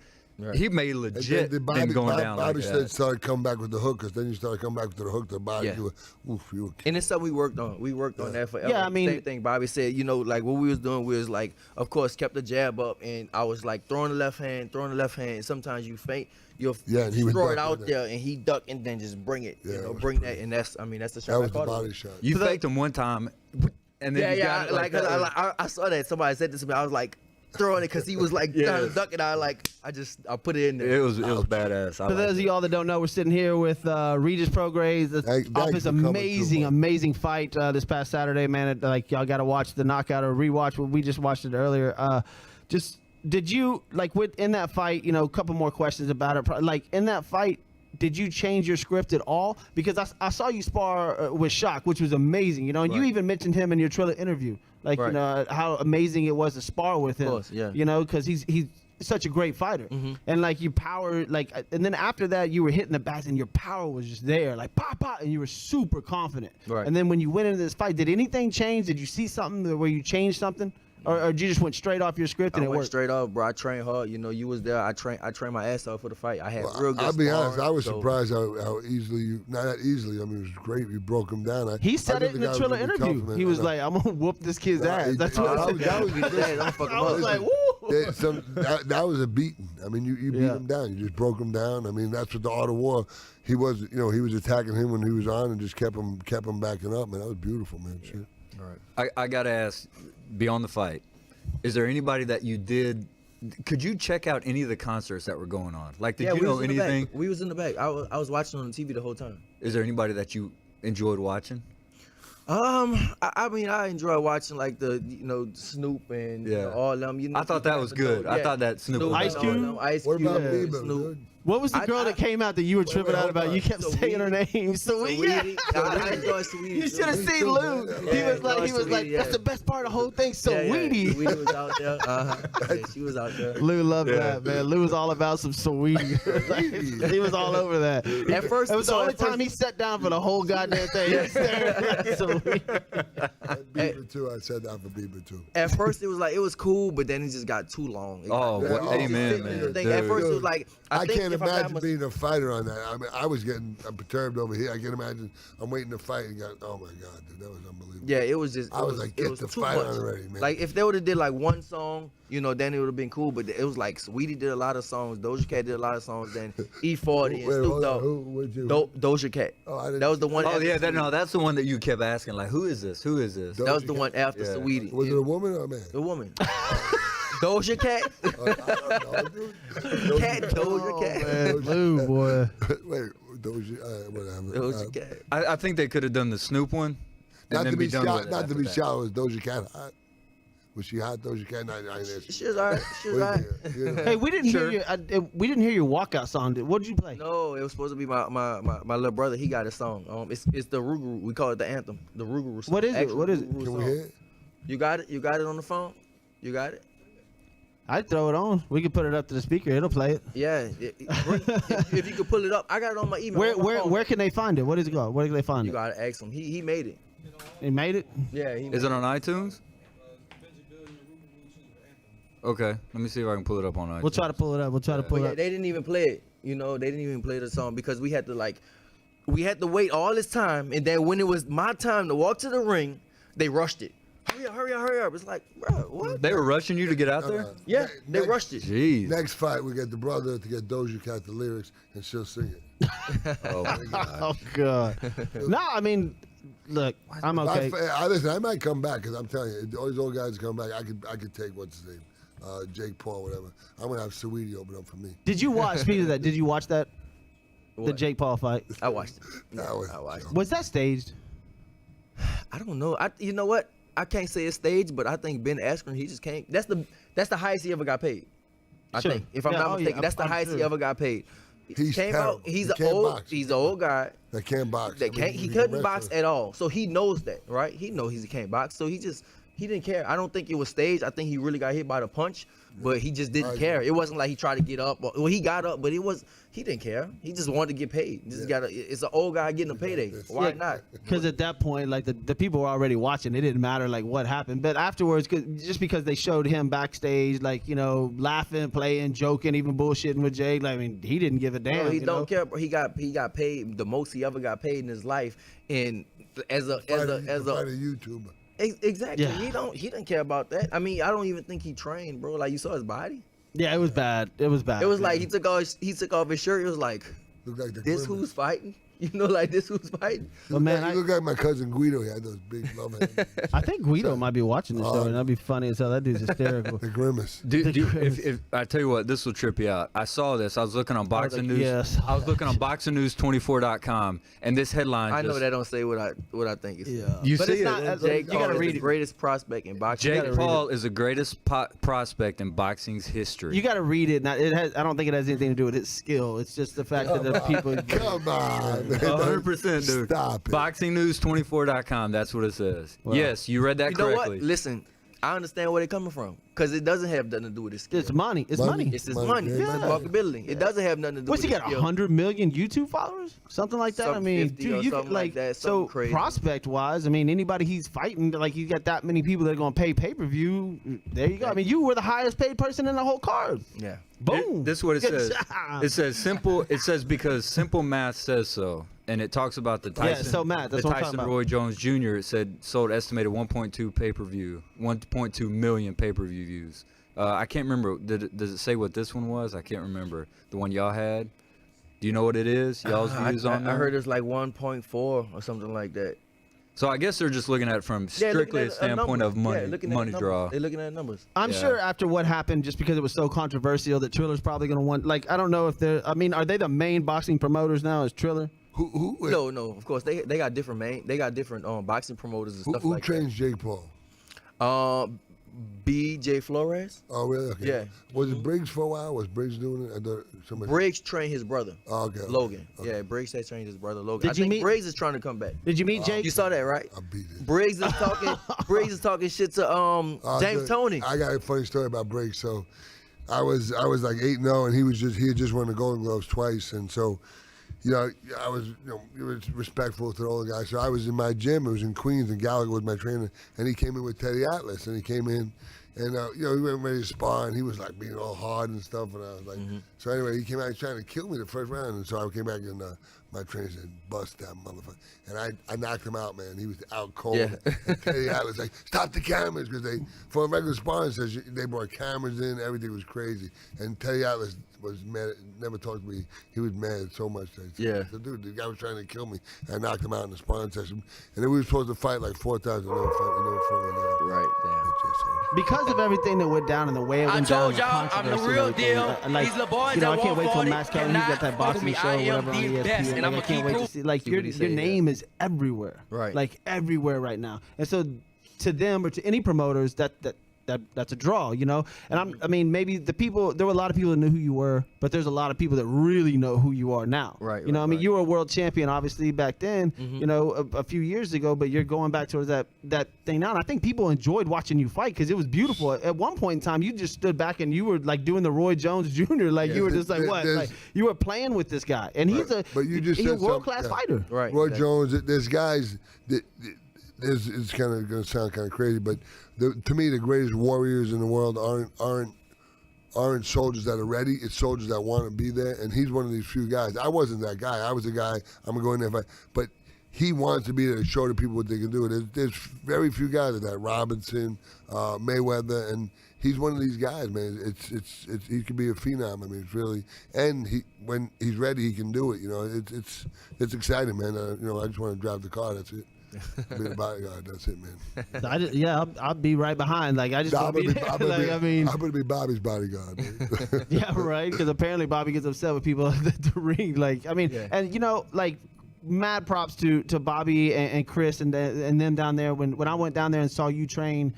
he may And legit then been going down Bobby like said that. started coming back with the hook, because then you started coming back with the hook. The body, Yeah. you were, oof, you were And it's something we worked on. We worked on that forever. Yeah, I mean- same thing Bobby said. Like what we was doing, we was like, of course, kept the jab up, and I was like throwing the left hand. And sometimes you feint, you'll Yeah, and he would throw it duck out with there, and he duck and then just bring it. Yeah, it was bring pretty. that, and that's the shot. that I was the caught it. body shot. You faked him one time, and then you got it like that. I saw that somebody said this to me. I was like throwing it because he was like trying to duck it. I put it in there. It was badass. I For liked those of it. y'all that don't know, we're sitting here with Regis Prograis. Thank Off you his for coming amazing, through, man. amazing fight this past Saturday, man. Like y'all got to watch the knockout or rewatch. We just watched it earlier. Did you in that fight? A couple more questions about it. Like in that fight, did you change your script at all? Because I saw you spar with Shock, which was amazing. And you Right. even mentioned him in your Triller interview, like Right. how amazing it was to spar with him. course, yeah. Because he's such a great fighter, and like you power, and then after that you were hitting the bats and your power was just there, like pop pop, and you were super confident. Right. And then when you went into this fight, did anything change? Did you see something where you changed something, or you just went straight off your script and I it went worked? straight up, bro. I trained hard. You was there. I trained my ass off for the fight. I had real good. I'll be honest. sparring, I was so- surprised how easily not that easily. I mean, it was great. You broke him down. He I said think it in guy the was Triller really tough, interview. man. He I was know. like, "I'm gonna whoop this kid's Nah, ass." he- That's oh, what that I was- said. that was- Don't fuck him I was up. like, "Woo!" That was a beating. I mean, you beat Yeah. him down. You just broke him down. I mean, that's what the art of war. He was attacking him when he was on and just kept him backing up. Man, that was beautiful, man. Shit. I gotta ask, beyond the fight, is there anybody that you did? Could you check out any of the concerts that were going on? Like, did you know anything? We was in the back. I was watching on the TV the whole time. Is there anybody that you enjoyed watching? I mean, I enjoy watching like the Snoop and Yeah. all them. I thought that was good. I thought that Snoop was Ice and Cube? all them, Ice What Cube, about Yeah. Bieber, Snoop. dude? What was the I- girl that came out that you were tripping wait, out about? hold You on. kept saying her name. Sweetie. Sweetie. I enjoy Sweetie. You should have too. seen Lou. He Yeah, was like, Sweetie, yeah. that's the best part of the whole thing. Yeah, yeah. Sweetie. Sweetie was out there. Yeah, she was out there. Lou loved Yeah. that, man. Lou was all about some sweetie. He was all over that. At first, It was the so only at first- time he sat down for the whole goddamn thing. He was staring at Sweetie. Bieber too. I said that for Bieber too. At first, it was cool, but then it just got too long. It Oh, got- what- amen, I man. think at Dude. first it was like I think can't if I got imagine my- being a fighter on that. I mean, I'm perturbed over here. I can't imagine. I'm waiting to fight and oh my god, dude, that was unbelievable. Yeah, it was just. I was like, it get was the too fight much. on already, man. Like if they would have did like one song, then it would have been cool. But it was like Sweetie did a lot of songs, Doja Cat did a lot of songs, then E40 and Wait, Snoop hold on. Dogg. Who would you? Doja Cat. Oh, I didn't That was the see one. Oh after yeah, Sweetie. that's the one that you kept asking. Like, who is this? Who is this? Doja That was the Cat. one after Yeah. Sweetie. Was it a woman or a man? The woman. Doja Cat. I don't know, dude. Cat Doja Cat. Man, Lou, boy. Wait, Doja, whatever. Doja Cat. I think they could have done the Snoop one, Not and then to be be done with shot. it Not to after be that. shot. Was Doja Cat hot? Was she hot? Doja Cat? I ain't asking. She was alright. She was alright. Hey, we didn't Sure. hear we didn't hear your walkout song. What did you play? No, it was supposed to be my little brother. He got a song. It's the Ruguru. We call it the anthem. The Ruguru song. What is it? Actual What is it? Ruguru Can we song. hear it? You got it? You got it on the phone? You got it? I'd throw it on. We could put it up to the speaker. It'll play it. Yeah. If you could pull it up, I got it on my email. on my phone. Where can they find it? What is it called? Where can they find You it? gotta ask him. He made it. He made it. Yeah. He Is it on iTunes? Okay, let me see if I can pull it up on iTunes. We'll try to pull it up. We'll try to But pull yeah, it up. they didn't even play it. You know, they didn't even play the song because we had to wait all this time, and then when it was my time to walk to the ring, they rushed it. Hurry up, hurry up, hurry up. It's like, bro, what? They were rushing you to get out there? Yeah, they rushed it. Jeez. Next fight, we get the brother to get Doja Cat the lyrics, and she'll sing it. Oh, my God. Oh God. No, I mean, look, I'm okay. Listen, I might come back because I'm telling you, all these old guys come back. I could take what's his name, Jake Paul, whatever. I'm gonna have Saweetie open up for me. Did you watch? Speaking of that, did you watch that? The What? Jake Paul fight. I watched it. I watched it. Was that staged? I don't know. You know what? I can't say it's staged, but I think Ben Askren, he just can't. That's the highest he ever got paid. I Sure. think, if I'm Yeah, not oh, yeah, mistaken, that's the I'm highest he sure. ever got paid. He's terrible. He's He an can't old. box. He's an old guy. That can't box. That can't. He couldn't box at all. So he knows that, right? He knows he can't box. So he didn't care. I don't think it was staged. I think he really got hit by the punch, but he just didn't care. It wasn't like he tried to get up. Well, he got up, but he didn't care. He just wanted to get paid. It's an old guy getting a payday. Why not? Because at that point, like the people were already watching. It didn't matter like what happened. But afterwards, just because they showed him backstage, like laughing, playing, joking, even bullshitting with Jake, like, I mean, he didn't give a damn. No, he don't care. But he got paid the most he ever got paid in his life, and as a YouTuber. exactly. Yeah. He didn't care about that. I mean, I don't even think he trained, bro. Like, you saw his body. Yeah, it was bad. It was bad. It was like he took off his shirt. It was like, Look like the this Grimace. who's fighting? Like this who's fighting? But man, You look like my cousin Guido. He had those big love hands. I think Guido might be watching the show, and that'd be funny as hell. That dude's hysterical. The Grimace. If I tell you what, this will trip you out. I saw this. I was looking on Boxing News. yes. I was looking on BoxingNews24.com, and this headline. I know just, that don't say what I think it's. Yeah. You But see it's it. not, Jake you Paul gotta is read the it. greatest prospect in boxing. Jake read Paul is the greatest prospect in boxing's history. You got to read it. Now, I don't think it has anything to do with his skill. It's just the fact that the people. Come on, man. 100%, dude. Stop it. BoxingNews24.com. That's what it says. Yes, you read that You know correctly. what? Listen, I understand where they're coming from because it doesn't have nothing to do with his skill. It's money. It's money. It's his Money, money. yeah. It's his marketability. It doesn't have nothing to do What's with he his got? skill. 100 million YouTube followers, something like that. I Something mean, 50 or dude, you something could, like that, so something crazy. prospect wise, I mean, anybody he's fighting, like he's got that many people that are gonna pay per view. There you go. I mean, you were the highest paid person in the whole card. Yeah. Boom. This is what it Good says. job. It says simple. It says because simple math says so, and it talks about the Yeah, Tyson. so math, that's the what I'm Tyson talking about. Roy Jones Jr. It said sold estimated 1.2 pay-per-view, 1.2 million pay-per-view views. I can't remember. Does it say what this one was? I can't remember. The one y'all had. Do you know what it is? Y'all's views on I there? heard it's like 1.4 or something like that. So I guess they're just looking at it from Yeah, looking strictly at a standpoint number. of money, Yeah, looking at money numbers. draw. They're looking at numbers. I'm Yeah. sure after what happened, just because it was so controversial, that Triller's probably gonna want. Like, I don't know if they're. I mean, are they the main boxing promoters now? Is Triller? Who No. Of course, they got different boxing promoters and stuff who like trains Jake Paul? that. B.J. Flores. Oh, really? Okay. Yeah. Was it Briggs for a while? Was Briggs doing it? I thought somebody. Briggs trained his brother. Oh, okay. Logan. Okay. Yeah, Briggs had trained his brother Logan. Did I you think meet- Briggs is trying to come back. Did you meet Jake? You saw that, right? I beat it. Briggs is talking. Briggs is talking shit to James Good. Toney. I got a funny story about Briggs. So, I was like 8-0, and he had just won the Golden Gloves twice, and so, I was it was respectful to all the guys. So I was in my gym. It was in Queens, and Gallagher was my trainer, and he came in with Teddy Atlas, and he came in. And, we went ready to spar, and he was, like, being all hard and stuff. And I was like, So anyway, he came out trying to kill me the first round. And so I came back, and my trainer said, bust that motherfucker. And I knocked him out, man. He was out cold. Yeah. And Teddy Atlas like, stop the cameras. Because for a regular sparring session, they brought cameras in. Everything was crazy. And Teddy Atlas was mad, never talked to me. He was mad so much. Yeah. So, dude, the guy was trying to kill me. I knocked him out in the sparring session. And then we were supposed to fight like 4,000. Right, damn. Because of everything that went down and the way it went down, told y'all, I'm the controversy real and everything, deal. like, These little boys I that can't want wait till 40 Max Kelly, he's got that cannot fuck boxing with me. show, I am whatever, on the ESPN. best, and Like, I'ma I can't keep wait to proving- see. Like, See your what he said, yeah. name is everywhere. Right. Like, everywhere right now. And so, to them or to any promoters, that's a draw, And I mean, maybe there were a lot of people that knew who you were, but there's a lot of people that really know who you are now. Right, I mean, right. you were a world champion, obviously, back then, a few years ago, but you're going back towards that thing now. And I think people enjoyed watching you fight because it was beautiful. At one point in time, you just stood back and you were like doing the Roy Jones Jr. Like, you were just like, what? Like, you were playing with this guy. And he's a world-class fighter. Right. Roy exactly. Jones, there's guys that it's kind of going to sound kind of crazy, but to me, the greatest warriors in the world aren't aren't soldiers that are ready. It's soldiers that want to be there, and he's one of these few guys. I wasn't that guy. I was a guy, I'm going to go in there and fight. But he wants to be there to show the people what they can do. There's very few guys like that. Robinson, Mayweather, and he's one of these guys, man. It's he could be a phenom. I mean, it's really, and when he's ready, he can do it. You know, it's exciting, man. You know, I just want to drive the car. That's it. Be the bodyguard. That's it, man. I'll be right behind. Like I just I'm want to be there. I'm gonna be Bobby's bodyguard. Man. Yeah, right. Because apparently Bobby gets upset with people at the ring. Like, I mean, and you know, like, mad props to Bobby and Chris and them down there. When I went down there and saw you train,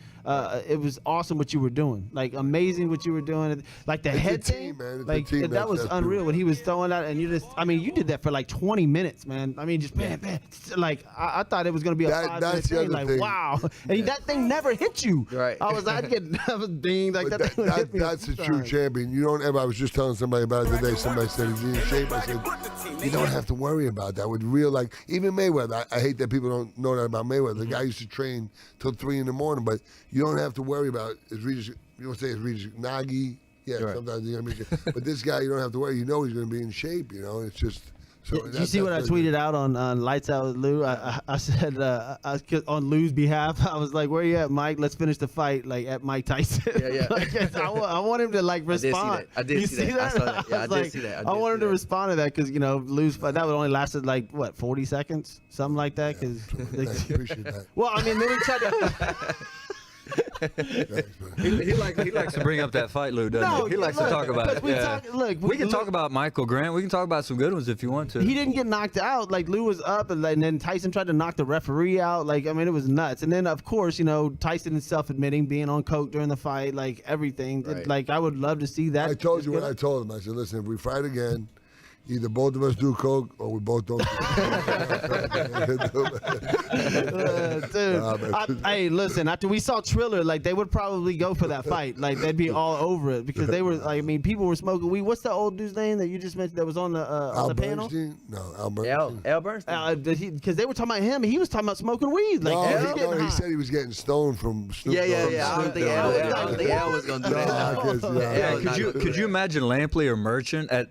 it was awesome what you were doing. Like, amazing what you were doing. Like the head team, thing, man. It's like a team. that was That's unreal true. when he was throwing that. And you did that for like 20 minutes, man. I mean, just bam, bam. Like I thought it was gonna be a 5-minute that's the thing. other Like, thing. wow, and that thing never hit you. Right. I was dinged. Like But that thing would hit me. that's a true champion. You don't ever. I was just telling somebody about it today. Somebody said he's in shape. I said you don't have to worry about that. With real, like, even Mayweather. I hate that people don't know that about Mayweather. The guy used to train till 3 in the morning, but you don't have to worry about Regis. You don't say it's Regis Nagy. Yeah, sometimes you know what I mean. But this guy, you don't have to worry. You know he's going to be in shape. You know, it's just. So Did you see what I tweeted out on Lights Out with Lou? I said on Lou's behalf, I was like, "Where you at, Mike? Let's finish the fight like at Mike Tyson." Yeah. Like, I want him to like respond. I did see that. I saw that. Yeah, I was did like, see that. I want him to respond to that because Lou's fight that would only lasted like what 40 seconds, something like that. Because I appreciate that. well, I mean, then he tried to. Thanks, man. He likes to bring up that fight, Lou, doesn't No, he? He likes to look, talk about it. because We can talk about Michael Grant. We can talk about some good ones if you want to. He didn't get knocked out. Like, Lou was up, and then Tyson tried to knock the referee out. Like, I mean, it was nuts. And then, of course, Tyson himself admitting being on coke during the fight, like everything. Right. Like, I would love to see that. I told you what I told him. I said, listen, if we fight again, either both of us do coke or we both don't. Dude, hey, listen. After we saw Triller, like they would probably go for that fight. Like they'd be all over it because they were. Like, I mean, people were smoking weed. What's the old dude's name that you just mentioned that was on the panel? Bernstein? No, Al Bernstein. Al Bernstein. Because they were talking about him. He was talking about smoking weed. Like, He said he was getting stoned from Snoop Dogg. Yeah. I don't think Al was gonna do that. Could you imagine Lampley or Merchant at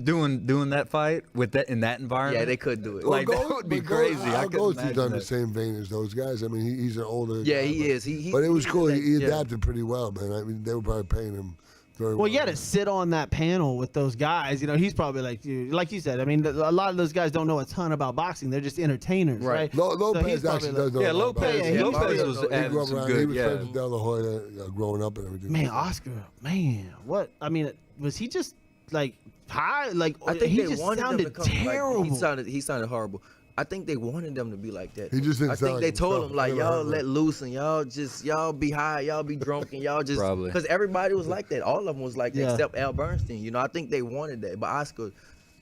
doing that fight with that in that environment? Yeah, they could do it. Like, that would be crazy. I Al couldn't Goldstein's imagine on the that. same vein as those guys. I mean, he's an older. Yeah, guy, he is. But it was cool. He yeah. adapted pretty well, man. I mean, they were probably paying him very well. Well, you had to sit on that panel with those guys. He's probably like you said. I mean, a lot of those guys don't know a ton about boxing. They're just entertainers, right? Lopez actually does know. Yeah, a lot about Lopez. it. Lopez was He having grew up some around. good. He was Yeah. friends with De La Hoya growing up and everything. Man, Oscar, man, what? I mean, was he just like high? Like, I think he they just wanted sounded them to come. terrible. Like, he sounded horrible. I think they wanted them to be like that. He just didn't I sound think they like told himself. him like, They never y'all heard let him. loose and y'all be high, y'all be drunk, and y'all just Probably. because everybody was like that. All of them was like that Yeah. except Al Bernstein. I think they wanted that, but Oscar,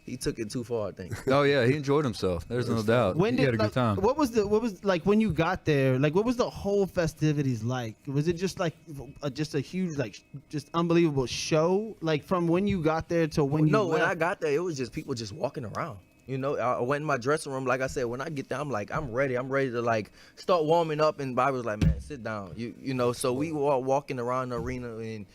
he took it too far. I think. Oh yeah, he enjoyed himself. There's no doubt. When He had a like, good time. What was like when you got there? Like, what was the whole festivities like? Was it just like just a huge just unbelievable show? Like from when you got there to when you No, left? when I got there, it was just people just walking around. I went in my dressing room. Like I said, when I get there, I'm like, I'm ready. I'm ready to like start warming up. And Bobby was like, man, sit down. So we were all walking around the arena and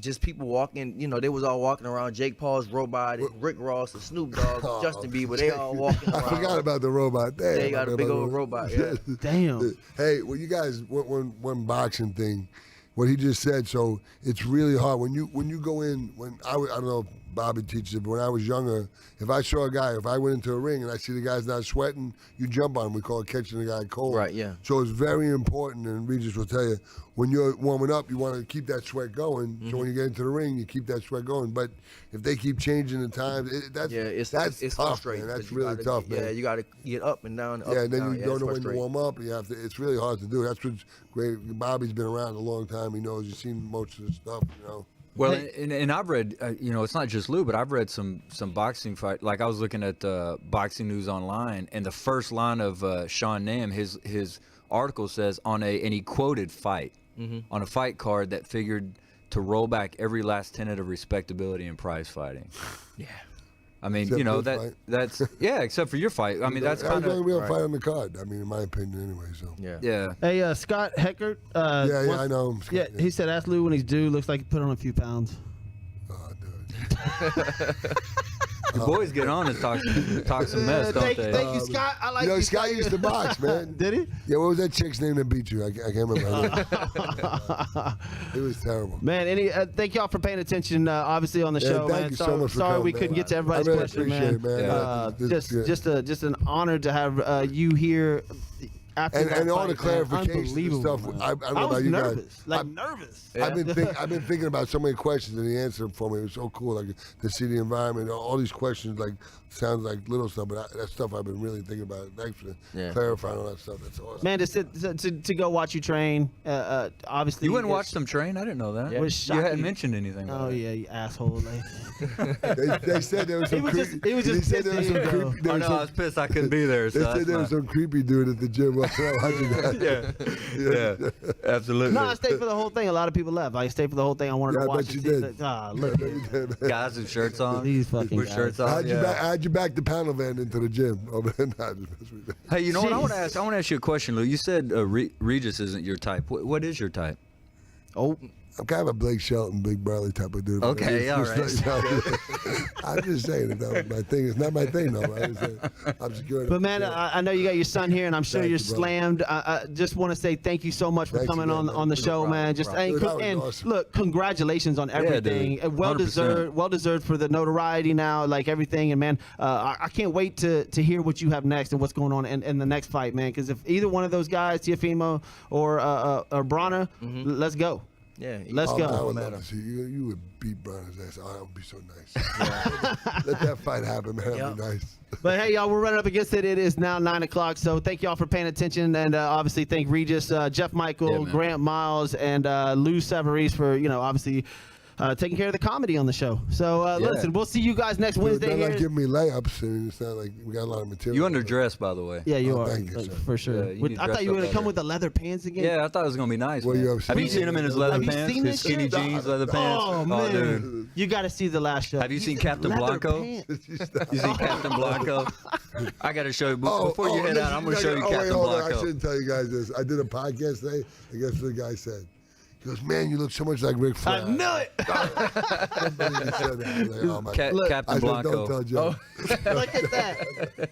just people walking. They was all walking around. Jake Paul's robot, and Rick Ross, and Snoop Dogg, Justin Bieber. They all walking around. I forgot about the robot. Damn, They got a big old robot. Yeah. Damn. Hey, well, you guys, one boxing thing, what he just said. So it's really hard when you go in. I don't know if Bobby teaches it, but when I was younger, if I saw a guy, if I went into a ring and I see the guy's not sweating, you jump on him. We call it catching the guy cold. Right, yeah. So it's very important, and Regis will tell you, when you're warming up, you want to keep that sweat going. Mm-hmm. So when you get into the ring, you keep that sweat going. But if they keep changing the time, It's that's it's tough, frustrating. man. That's 'cause you really gotta tough, get, man. Yeah, you got to get up and down. Up Yeah, and then down. you don't it's know when to frustrating. warm up. You have to. It's really hard to do. That's what's great. Bobby's been around a long time. He knows. He's seen most of the stuff. Well, and I've read, it's not just Lou, but I've read some boxing fight. Like I was looking at Boxing News Online, and the first line of Sean Nam, his article says and he quoted fight on a fight card that figured to roll back every last tenet of respectability in prize fighting. Yeah. I mean, Except you know, this fight. that's yeah, except for your fight. I mean, that's That was kind the only of real fight on the card. I mean, in my opinion, anyway. So Yeah. yeah. Hey, Scott Heckert. yeah, wants- I know him. Scott, Yeah, he said, ask Lou when he's due. Looks like he put on a few pounds. Oh, dude. The boys get on and talk some mess, don't Thank they? you, Scott. I like You know, you, Scott used to box, man. Did he? Yeah, what was that chick's name that beat you? I can't remember. It was terrible. Man, thank y'all for paying attention. Obviously on the Yeah, show, thank man. you so much for sorry coming, we man. couldn't get to I everybody's really question, appreciate man. it, man. Yeah. Just an honor to have you here. After that And all fight, the clarifications and Unbelievable, stuff. man. I don't know I about was you nervous, guys. nervous. I've been thinking about so many questions, and he answered them for me. It was so cool, like to see the environment, all these questions. Like sounds like little stuff, but that stuff I've been really thinking about. Thanks for clarifying all that stuff. That's awesome. Man, to go watch you train. Obviously, You went and it's- watched them train? I didn't know that. It was You hadn't shocking. mentioned anything. Oh about it. yeah, you asshole. Like, They said there was some creepy. he was just they said there was some pissed at you, creepy. I know. I was pissed I couldn't be there. So They that's said there was fine. some creepy dude at the gym. Yeah, absolutely. no, I stayed for the whole thing. A lot of people left. I stayed for the whole thing. I wanted Yeah, to I watch bet it. you See, did. look, at Guys with shirts on. these fucking with guys. shirts on. How'd you back the panel van into the gym? Oh, man, nah, just mess with me. Hey, you know what? I want to Jeez. ask. I want to ask you a question, Lou. You said Regis isn't your type. What is your type? Oh, I'm kind of a Blake Shelton, Big Burley type of dude. Okay, all right. I'm just saying it. That was my thing. It's not my thing, though. I'm secured. but man, I know you got your son here, and I'm sure Thank you're you, brother. slammed. I just want to say thank you so much for Thanks coming again, man. on the show, problem, man. Just Dude, that was and awesome. look, congratulations on everything. dude. Well 100%. deserved. Well deserved for the notoriety now, like everything. And man, I can't wait to hear what you have next and what's going on in the next fight, man. Because if either one of those guys, Tiafimo or Bronner, let's go. Yeah. Let's Oh, go. man, I would love to see you. You would beat Bronner's ass. Oh, that would be so nice. Let that fight happen, man. That'd be nice. But hey, y'all, we're running up against it. It is now 9 o'clock. So thank y'all for paying attention, and obviously thank Regis, Jeff Michael, Yeah, man. Grant Miles, and Lou Savarese for obviously taking care of the comedy on the show. So Yeah. listen, we'll see you guys next Dude, Wednesday they're here. like giving me layups, and it's not like we got a lot of material. You underdressed, by the way. Yeah, you Oh, are thank you, sir. for sure. Yeah, you need to I dress thought you up were gonna come better. with the leather pants again. Yeah, I thought it was gonna be nice. Well, man. you Have you seen him in his leather Have you pants? seen His this skinny shit? jeans, leather pants. Oh man, dude. you got to see the last show. Have you seen Captain Leather Blanco? pants. You seen Captain Blanco? I gotta show you before you head out. I'm gonna show you Captain hold on. I Blanco. shouldn't tell you guys this. I did a podcast today. I guess what the guy said. He goes, "Man, you look so much like Ric Flair." I knew it. I can't believe he said that. I was like, oh, my God. Look, Captain I said, Blanco. don't tell Joe. Look at that.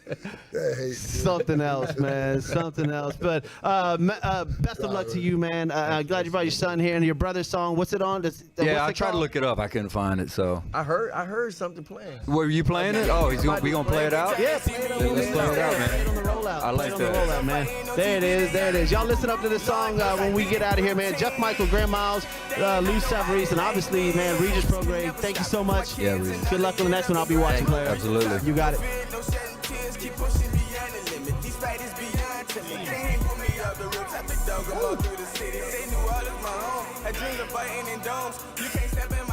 Yeah, hey, Something else, man. Something else. But best of luck to you, man. Glad you brought your son here and your brother's song. What's it on? Yeah, I tried to look it up. I couldn't find it. So, I heard something playing. were you playing it? Oh, we gonna play it out? Yeah, play it on Let's play it out, man. on the rollout. I like Play it on that. the rollout, man. There it is. There it is. Y'all listen up to this song when we get out of here, man. Jeff Michael, Grant Miles, Lou Savarese, and obviously, man, Regis Prograde. Thank you so much. Yeah, Regis. Good luck on the next one. I'll be watching, player. Absolutely. You got it. No shedding tears, keep pushing beyond the limit. These fight is beyond to me. Can't hang with me up the real type of dog. I'm all through the city. Say New Orleans my home. I dreamed of fighting in domes. You can't step in my